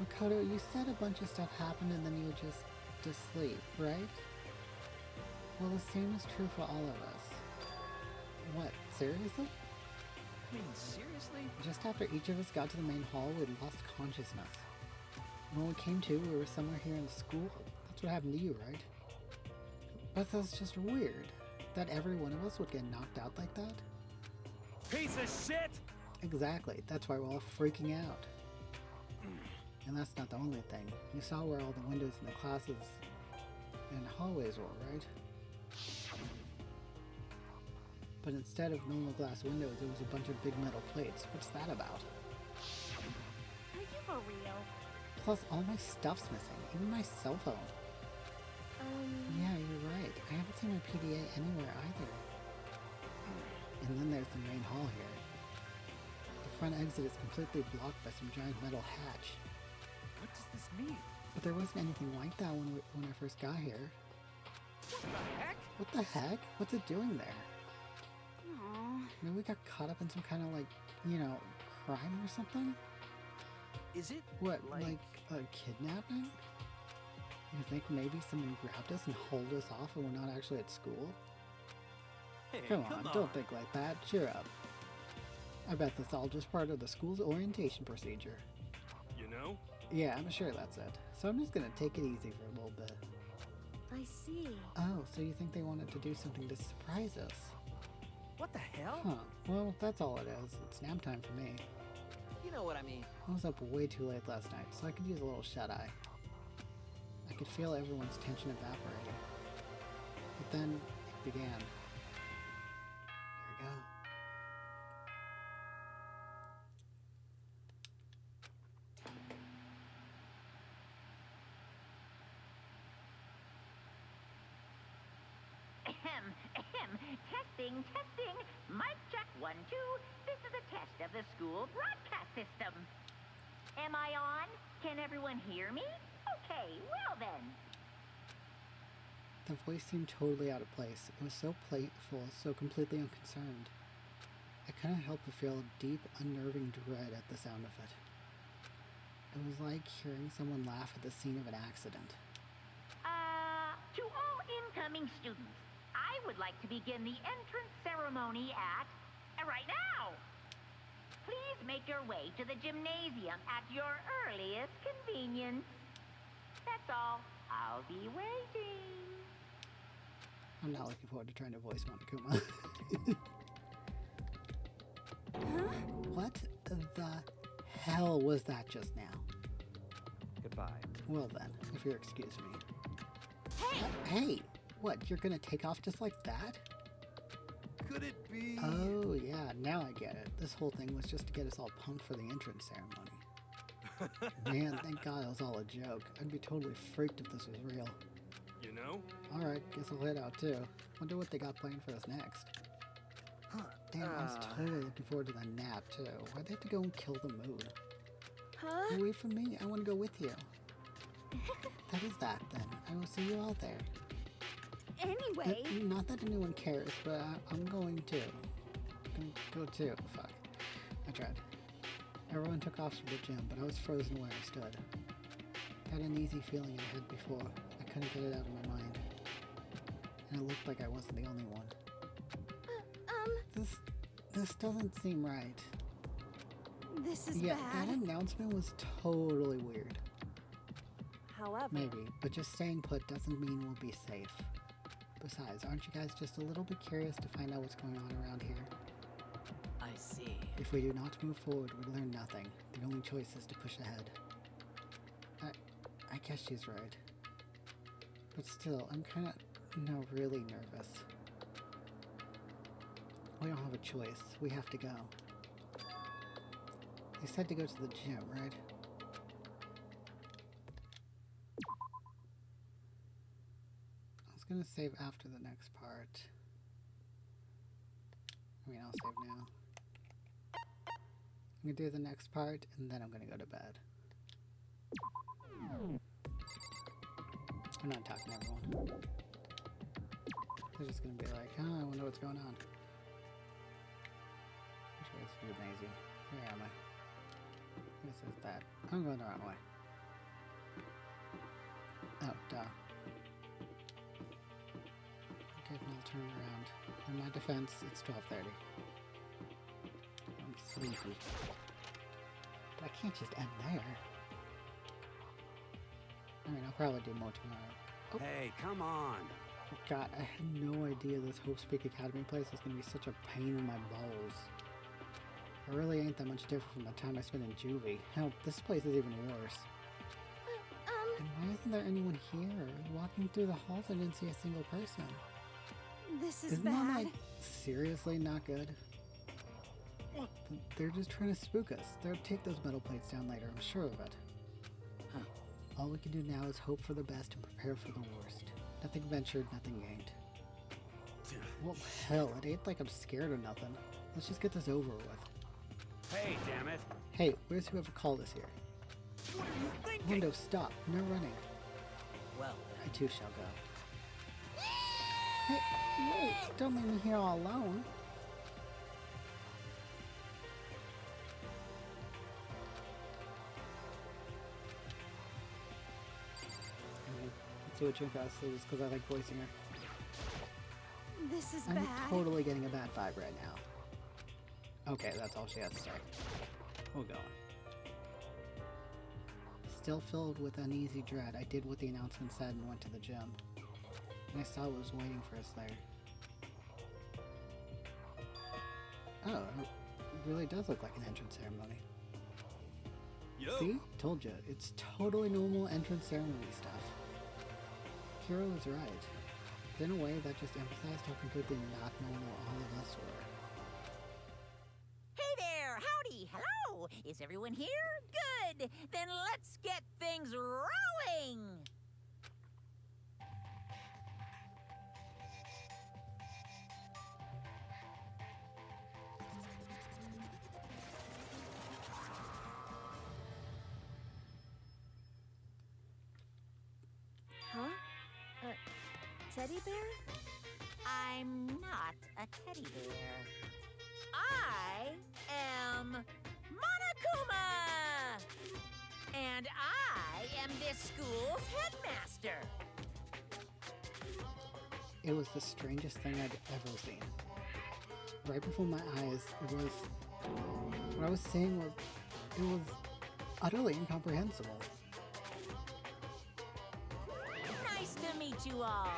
Makoto, you said a bunch of stuff happened and then you were just asleep, right? Well, the same is true for all of us. What, seriously? I mean, seriously? Just after each of us got to the main hall, we lost consciousness. When we came to, we were somewhere here in the school. That's what happened to you, right? But that's just weird. That every one of us would get knocked out like that? Piece of shit! Exactly. That's why we're all freaking out. And that's not the only thing. You saw where all the windows in the classes and hallways were, right? But instead of normal glass windows, there was a bunch of big metal plates. What's that about? Are you for real? Plus, all my stuff's missing. Even my cell phone. Yeah, you're right. I haven't seen my PDA anywhere either. And then there's the main hall here. The front exit is completely blocked by some giant metal hatch. What does this mean? But there wasn't anything like that when I first got here. What the heck? What the heck? What's it doing there? Aww. Maybe we got caught up in some kind of crime or something? Is it? What, like a kidnapping? You think maybe someone grabbed us and hauled us off and we're not actually at school? Hey, Come on, don't think like that. Cheer up. I bet that's all just part of the school's orientation procedure. You know? Yeah, I'm sure that's it. So I'm just gonna take it easy for a little bit. I see. Oh, so you think they wanted to do something to surprise us? What the hell? Huh. Well, that's all it is. It's nap time for me. You know what I mean. I was up way too late last night, so I could use a little shut-eye. I could feel everyone's tension evaporating. But then it began. Here we go. Testing, testing. Mic check 1, 2. This is a test of the school broadcast system. Am I on? Can everyone hear me? Okay, well then. The voice seemed totally out of place. It was so playful, so completely unconcerned. I couldn't help but feel a deep, unnerving dread at the sound of it. It was like hearing someone laugh at the scene of an accident. To all incoming students, I would like to begin the entrance ceremony at right now. Please make your way to the gymnasium at your earliest convenience. That's all. I'll be waiting. I'm not looking forward to trying to voice Monokuma. Huh? What the hell was that just now? Goodbye. Well then, if you'll excuse me. Hey! What, you're gonna take off just like that? Could it be? Oh yeah, now I get it. This whole thing was just to get us all pumped for the entrance ceremony. Man, thank God it was all a joke. I'd be totally freaked if this was real. You know? Alright, guess I'll head out too. Wonder what they got planned for us next. Damn, I was totally looking forward to the nap too. Why'd they have to go and kill the moon? Huh? Hey, wait for me, I want to go with you. That is that then. I will see you out there. Anyway. Not that anyone cares, but I'm going too. I'm gonna go too. Fuck. I tried. Everyone took off to the gym, but I was frozen where I stood. I had an uneasy feeling I had before. I couldn't get it out of my mind. And it looked like I wasn't the only one. This doesn't seem right. This is yeah, bad. that announcement was totally weird. However, Maybe, but just staying put doesn't mean we'll be safe. Besides, aren't you guys just a little bit curious to find out what's going on around here? I see. If we do not move forward, we learn nothing. The only choice is to push ahead. I guess she's right. But still, I'm kind of, really nervous. We don't have a choice. We have to go. They said to go to the gym, right? I was gonna save after the next part. I mean, I'll save now. I'm gonna do the next part, and then I'm gonna go to bed. I'm not talking to everyone. They're just gonna be like, oh, I wonder what's going on. Which way is the gymnasium? Where am I? This is that. I'm going the wrong way. Oh, duh. Okay, then I'll turn around. In my defense, it's 12:30. I'm sleepy. But I can't just end there. I mean, I'll probably do more tomorrow. Oh. Hey, come on! God, I had no idea this Hope Speak Academy place was going to be such a pain in my balls. It really ain't that much different from the time I spent in juvie. Hell, this place is even worse. And why isn't there anyone here? Walking through the halls, I didn't see a single person. This is Isn't bad. that, like, seriously not good? They're just trying to spook us. They'll take those metal plates down later, I'm sure of it. All we can do now is hope for the best and prepare for the worst. Nothing ventured, nothing gained. Well, hell, it ain't like I'm scared or nothing. Let's just get this over with. Hey, damn it! Hey, where's whoever called us here? What are you thinking? Window, stop. No running. Well, I too shall go. Hey, wait, don't leave me here all alone. Let's see what Junko says, because I like voicing her. This is I'm bad. totally getting a bad vibe right now. Okay, that's all she has to say. We'll go. Still filled with uneasy dread, I did what the announcement said and went to the gym. And I saw what was waiting for us there. Oh, it really does look like an entrance ceremony. Yo. See? Told you. It's totally normal entrance ceremony stuff. Hiro is right. but in a way that just emphasized how completely not knowing what all of us were. Hey there! Howdy! Hello! Is everyone here? Good! Then let's get things rolling! Huh? Teddy bear? I'm not a teddy bear. I am Monokuma! And I am this school's headmaster. It was the strangest thing I'd ever seen. Right before my eyes, what I was seeing was utterly incomprehensible. Nice to meet you all.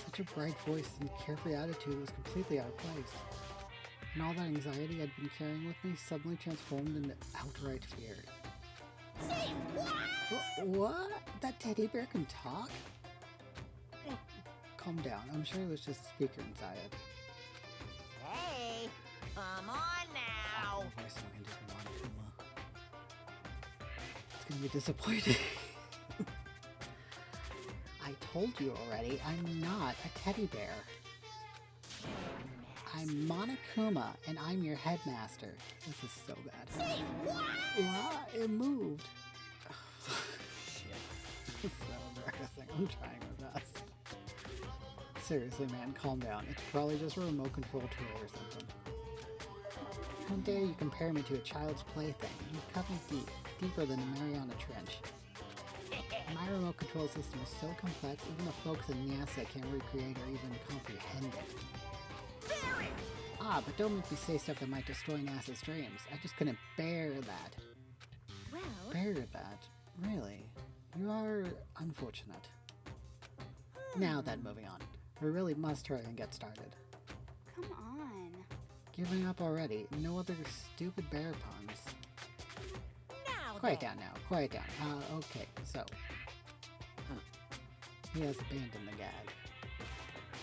Such a bright voice and carefree attitude was completely out of place. And all that anxiety I'd been carrying with me suddenly transformed into outright fear. Say what? What? That teddy bear can talk? Calm down. I'm sure it was just a speaker inside. Hey, come on now. It's gonna be disappointing. I told you already, I'm not a teddy bear. I'm Monokuma, and I'm your headmaster. This is so bad. Say what? What? It moved. Shit. It's so embarrassing. I'm trying my best. Seriously, man, calm down. It's probably just a remote control tool or something. How dare you compare me to a child's plaything? You cut me deep, deeper than the Mariana Trench. My remote control system is so complex, even the folks in NASA can't recreate or even comprehend it. Ah, but don't make me say stuff that might destroy NASA's dreams. I just couldn't bear that. Well... Bear that? Really? You are unfortunate. Now then, moving on. We really must hurry and get started. Come on. Giving up already. No other stupid bear puns. Now Quiet then. down now. Quiet down. Okay, so... He has abandoned the gag.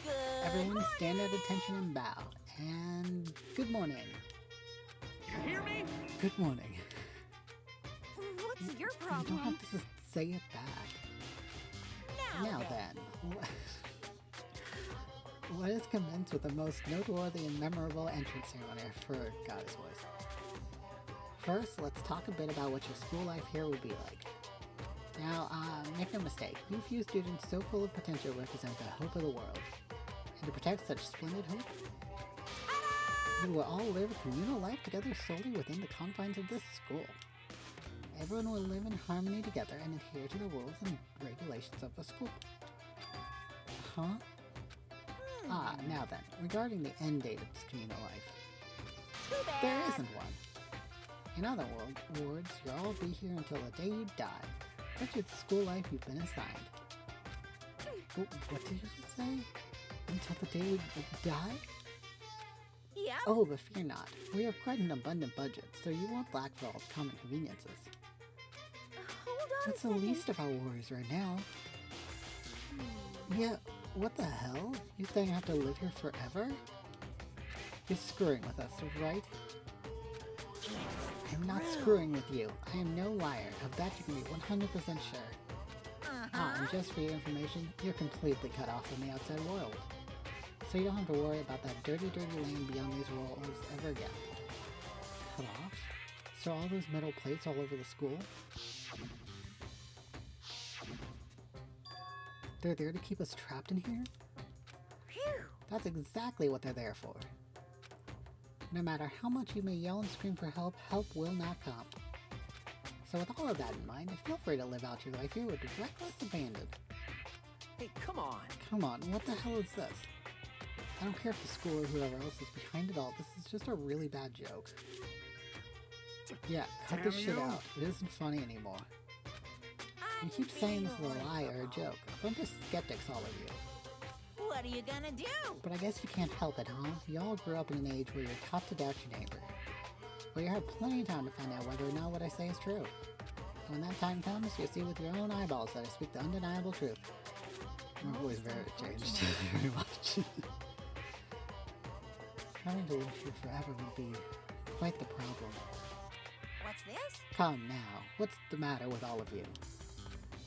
Good Everyone stand at morning. attention and bow. And good morning. You hear me? Good morning. What's your You don't problem? have to just say it back. Now Now then. then. Let us commence with the most noteworthy and memorable entrance ceremony for Goddess Voice. First, let's talk a bit about what your school life here will be like. Now, make no mistake, you few students so full of potential represent the hope of the world. And to protect such splendid hope, you will all live a communal life together solely within the confines of this school. Everyone will live in harmony together and adhere to the rules and regulations of the school. Huh? Ah, now then, regarding the end date of this communal life. Too bad. There isn't one. In other words, you'll all be here until the day you die, such is the school life you've been assigned. What did you just say? Until the day you die? Yep. Oh, but fear not. We have quite an abundant budget, so you won't lack for all common conveniences. Hold on That's a the second. least of our worries right now. Yeah, what the hell? You think I have to live here forever? You're screwing with us, right? I'm not screwing with you. I am no liar. Of that you can be 100% sure. Ah, and just for your information, you're completely cut off from the outside world. So you don't have to worry about that dirty, dirty lane beyond these walls ever again. Cut off? So all those metal plates all over the school? They're there to keep us trapped in here? Phew. That's exactly what they're there for. No matter how much you may yell and scream for help, help will not come. So with all of that in mind, feel free to live out your life here with reckless abandon. Hey, come on. Come on, what the hell is this? I don't care if the school or whoever else is behind it all, this is just a really bad joke. Yeah, cut this shit out. It isn't funny anymore. You keep saying this is a lie or a joke. A bunch of skeptics, all of you. What are you gonna do? But I guess you can't help it, huh? You all grew up in an age where you're taught to doubt your neighbor. Well, you have plenty of time to find out whether or not what I say is true. And when that time comes, you'll see with your own eyeballs that I speak the undeniable truth. My voice very changed very much. Having to live here forever would be quite the problem. What's this? Come now, what's the matter with all of you?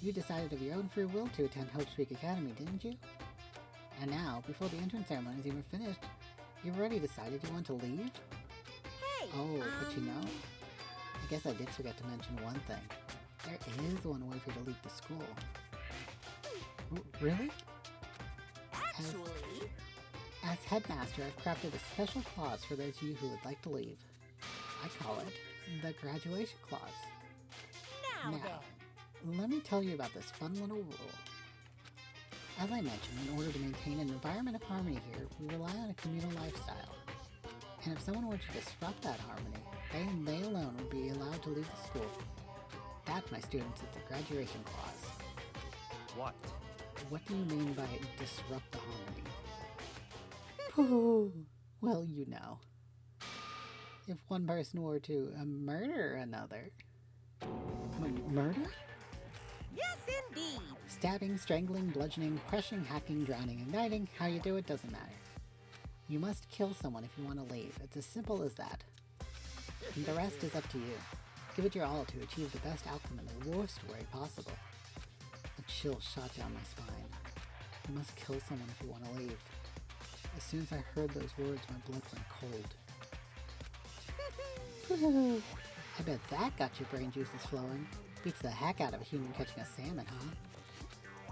You decided of your own free will to attend Hope Streak Academy, didn't you? And now, before the entrance ceremony is even finished, you've already decided you want to leave? Hey! Oh, but you know, I guess I did forget to mention one thing. There is one way for you to leave the school. Really? Actually... As headmaster, I've crafted a special clause for those of you who would like to leave. I call it the graduation clause. Now then, let me tell you about this fun little rule. As I mentioned, in order to maintain an environment of harmony here, we rely on a communal lifestyle. And if someone were to disrupt that harmony, they and they alone would be allowed to leave the school. That, my students, is the graduation clause. What? What do you mean by disrupt the harmony? Oh, well, you know. If one person were to murder another... Murder? Yes, indeed! Stabbing, strangling, bludgeoning, crushing, hacking, drowning, igniting, how you do it doesn't matter. You must kill someone if you want to leave. It's as simple as that. And the rest is up to you. Give it your all to achieve the best outcome in the worst way possible. A chill shot down my spine. You must kill someone if you want to leave. As soon as I heard those words, my blood went cold. I bet that got your brain juices flowing. Beats the heck out of a human catching a salmon, huh?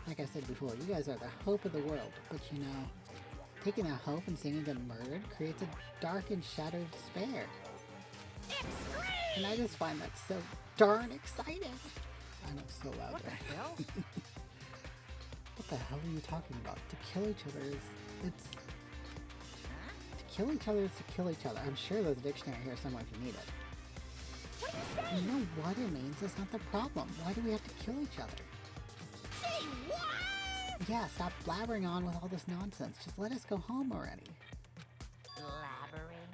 Like I said before, you guys are the hope of the world, but you know, taking that hope and seeing them murdered creates a dark and shattered despair. Extreme! And I just find that so darn exciting. I know, so loud What there. the hell? What the hell are you talking about? To kill each other is... it's... To kill each other is to kill each other. I'm sure there's a dictionary here somewhere if you need it. What are you saying? You know what it means? It's not the problem. Why do we have to kill each other? Say what? Yeah, stop blabbering on with all this nonsense. Just let us go home already. Blabbering.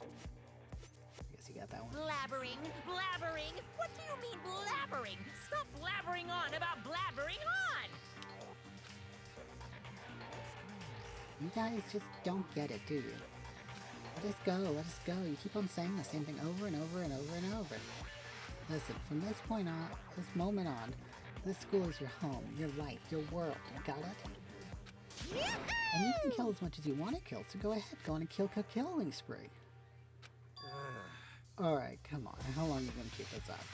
I guess you got that one. Blabbering. What do you mean blabbering? Stop blabbering on about blabbering on! You guys just don't get it, do you? Let us go. You keep on saying the same thing over and over and over and over. Listen, from this point on, this moment on, this school is your home, your life, your world. You got it? And you can kill as much as you want to kill, so go ahead, go on a killing spree. Alright, come on. How long are you gonna keep this up?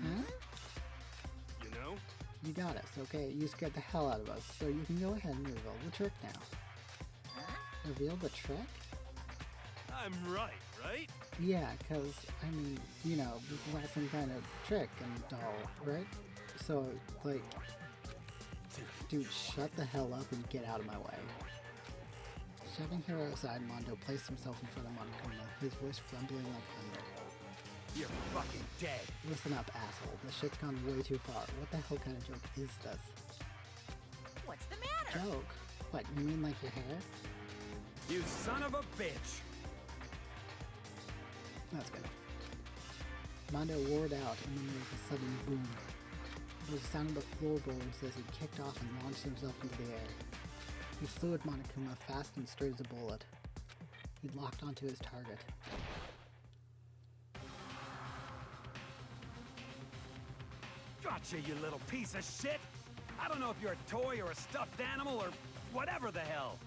Huh? You know? You got us, okay? You scared the hell out of us, so you can go ahead and reveal the trick now. Reveal the trick? I'm right? Yeah, because, I mean, you know, this is not some kind of trick and all, right? So, like, dude, shut the hell up and get out of my way. Shoving Hero aside, Mondo placed himself in front of Monokuma, his voice rumbling like thunder. You're fucking dead. Listen up, asshole. This shit's gone way too far. What the hell kind of joke is this? What's the matter? Joke? What, you mean like your hair? You son of a bitch! That's good. Mondo roared out, and then there was a sudden boom. There was the sound of the floorboards as he kicked off and launched himself into the air. He flew at Monokuma fast and straight as a bullet. He locked onto his target. Gotcha, you little piece of shit! I don't know if you're a toy or a stuffed animal or whatever the hell.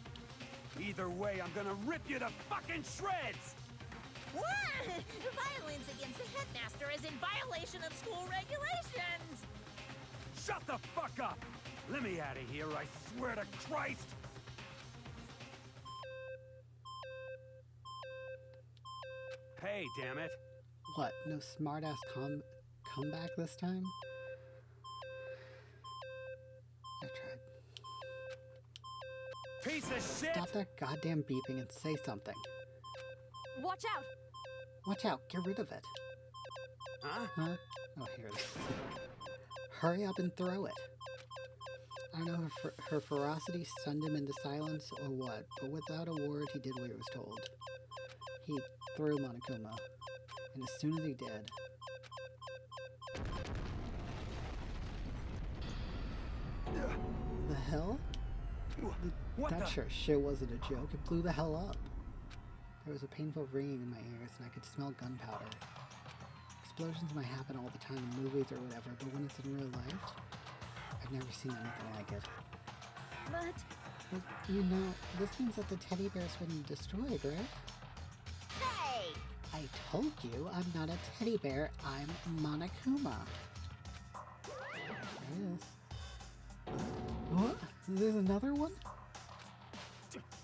Either way, I'm gonna rip you to fucking shreds! What? Violence against the headmaster is in violation of school regulations! Shut the fuck up! Let me out of here, I swear to Christ! Hey, damn it. What? No smart-ass comeback this time? I tried. Piece of shit! Stop that goddamn beeping and say something. Watch out! Watch out, get rid of it. Huh? Huh? Oh, here it is. Hurry up and throw it. I don't know if her ferocity stunned him into silence or what, but without a word, he did what he was told. He threw Monokuma, and as soon as he did... The hell? That sure shit wasn't a joke. It blew the hell up. There was a painful ringing in my ears, and I could smell gunpowder. Explosions might happen all the time in movies or whatever, but when it's in real life, I've never seen anything like it. But you know, this means that the teddy bear's been destroyed, right? Hey! I told you I'm not a teddy bear, I'm Monokuma. There it is. What? There's another one?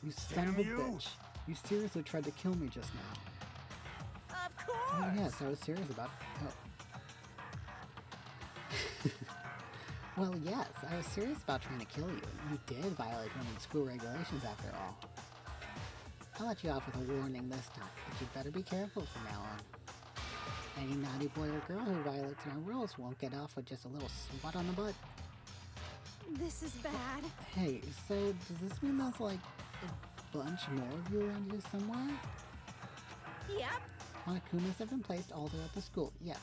You son of a bitch. You seriously tried to kill me just now. Of course! Oh yes, I was serious about Well, yes, I was serious about trying to kill you. You did violate one of the school regulations after all. I'll let you off with a warning this time, but you better be careful from now on. Any naughty boy or girl who violates my rules won't get off with just a little swat on the butt. this is bad. Hey, so does this mean there's like a bunch more of you around here somewhere? Yep. Monokumas have been placed all throughout the school, yes.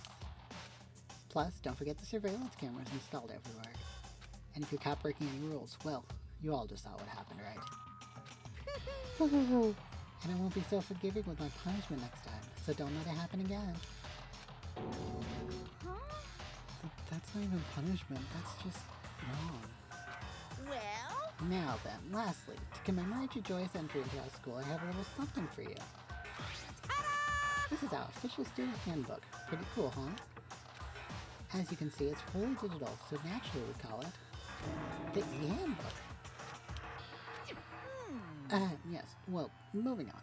Plus, don't forget the surveillance cameras installed everywhere. And if you're caught breaking any rules, well, you all just saw what happened, right? And I won't be so forgiving with my punishment next time, so don't let it happen again. Huh? That's not even punishment, that's just wrong. Well? Now then, lastly, to commemorate your joyous entry into our school, I have a little something for you. This is our official student handbook. Pretty cool, huh? As you can see, it's fully digital, so naturally we call it the e-handbook. Yes, well, moving on.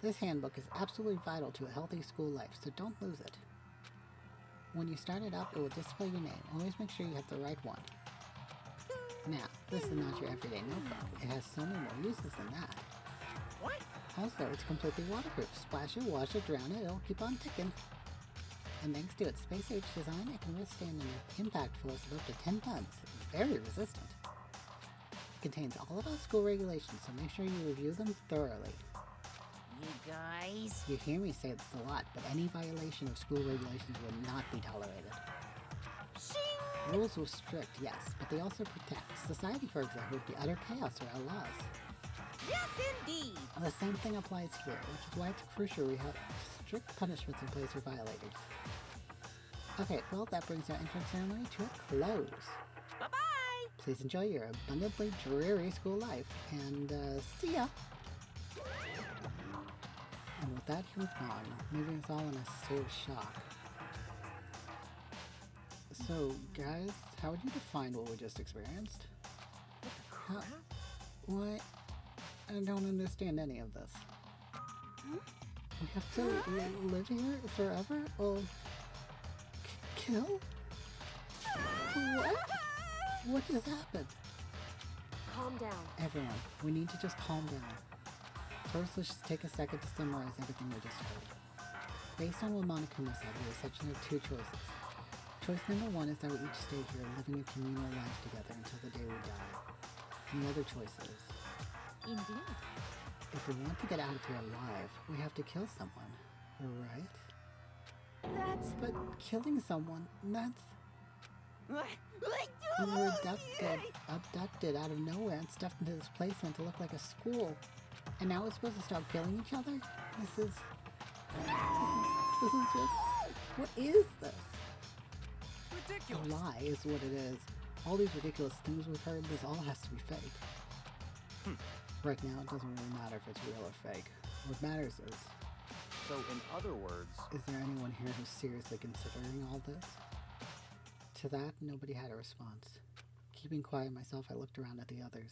This handbook is absolutely vital to a healthy school life, so don't lose it. When you start it up, it will display your name. Always make sure you have the right one. Now, this is not your everyday notebook. It has so many more uses than that. What? Also, it's completely waterproof. Splash it, wash it, drown it, it'll keep on ticking. And thanks to its space-age design, it can withstand an impact force of up to 10 tons. Very resistant. It contains all of our school regulations, so make sure you review them thoroughly. You guys? You hear me say this a lot, but any violation of school regulations would not be tolerated. Shing! Rules were strict, yes, but they also protect. Society, for example, would be utter chaos without laws. Yes, indeed! The same thing applies here, which is why it's crucial we have strict punishments in place for violators. Okay, well, that brings our entrance ceremony to a close. Bye-bye! Please enjoy your abundantly dreary school life, and see ya! And with that, he was gone, leaving us all in a state of shock. So, guys, how would you define what we just experienced? How, what? I don't understand any of this. We have to live here forever? Or kill? What? What just happened? Calm down. Everyone, we need to just calm down. First, let's just take a second to summarize everything we just heard. Based on what Monokuma said, we essentially have two choices. Choice number one is that we each stay here living a communal life together until the day we die. And the other choice is, Indeed. if we want to get out of here alive, we have to kill someone, right? But killing someone, that's... We were abducted out of nowhere and stuffed into this place meant to look like a school. And now we're supposed to start killing each other? This is just... What is this? Ridiculous. A lie is what it is. All these ridiculous things we've heard, this all has to be fake. Right now, it doesn't really matter if it's real or fake. What matters is... So, in other words... Is there anyone here who's seriously considering all this? To that, nobody had a response. Keeping quiet myself, I looked around at the others.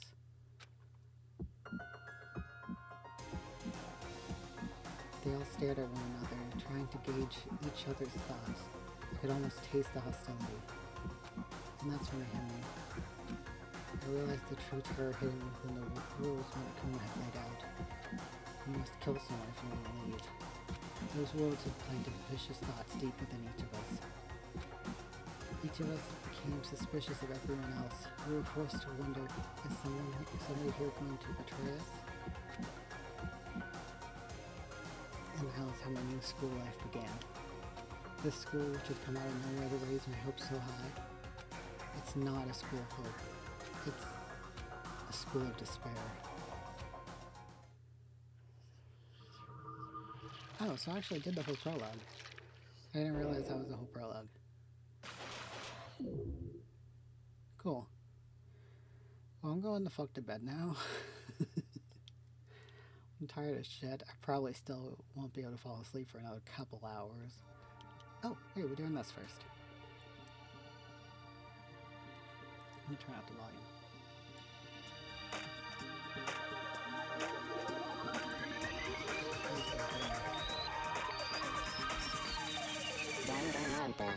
They all stared at one another, trying to gauge each other's thoughts. I could almost taste the hostility. And that's when it hit me. I realized the true terror hidden within the rules Monokuma had laid out. You must kill someone if you want to leave. Those words had planted vicious thoughts deep within each of us. Each of us became suspicious of everyone else. We were forced to wonder, is somebody here going to betray us? And that was how my new school life began. This school, which had come out of nowhere to raise my hopes so high, it It's not a school of hope. It's a school of despair. Oh, so I actually did the whole prologue. I didn't realize that was the whole prologue. Cool. Well, I'm going the fuck to bed now. I'm tired as shit. I probably still won't be able to fall asleep for another couple hours. Oh, hey, we're doing this first. Let me turn out the volume. Danganronpa.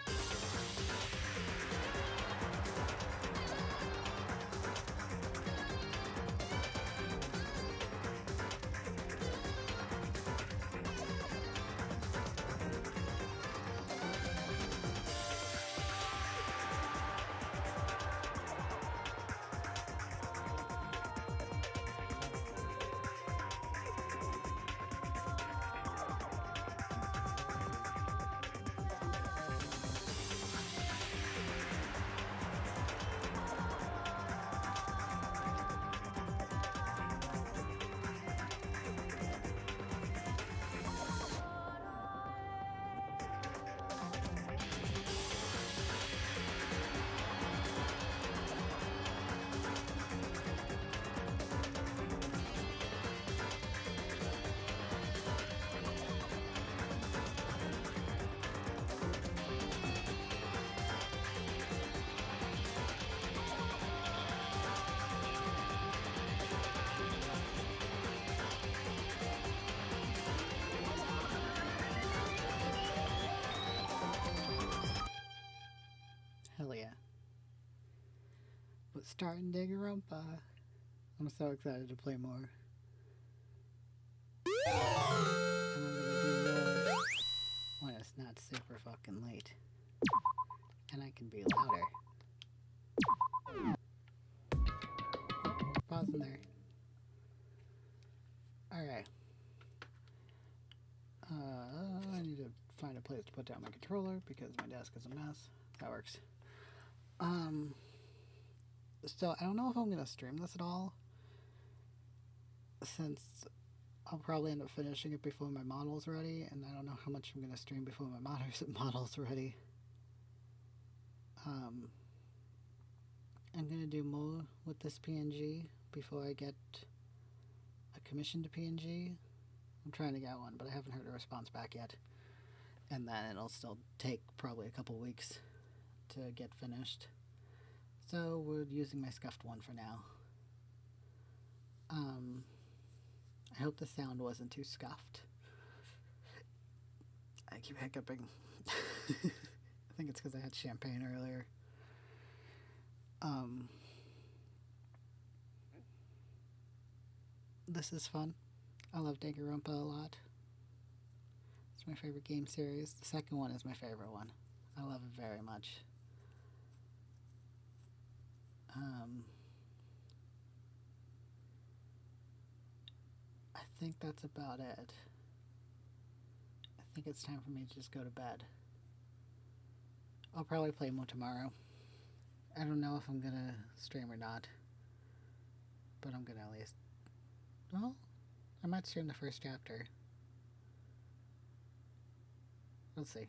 Hell yeah. But starting Danganronpa. I'm so excited to play more. And I'm gonna do more when it's not super fucking late. And I can be louder. Pause in there. Alright. I need to find a place to put down my controller because my desk is a mess. That works. So I don't know if I'm gonna stream this at all, since I'll probably end up finishing it before my model's ready, and I don't know how much I'm gonna stream before my model's ready. I'm gonna do more with this PNG before I get a commissioned PNG. I'm trying to get one, but I haven't heard a response back yet. And then it'll still take probably a couple weeks to get finished. So we're using my scuffed one for now. I hope the sound wasn't too scuffed. I keep hiccuping. I think it's because I had champagne earlier. This is fun. I love Danganronpa a lot. It's my favorite game series. The second one is my favorite one. I love it very much. I think that's about it. I think it's time for me to just go to bed. I'll probably play more tomorrow. I don't know if I'm gonna stream or not, but I'm gonna at least... Well, I might stream the first chapter. We'll see.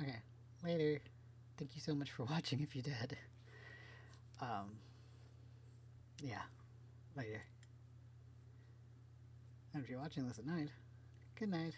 Okay, later. Thank you so much for watching if you did. Yeah, later. And if you're watching this at night, good night.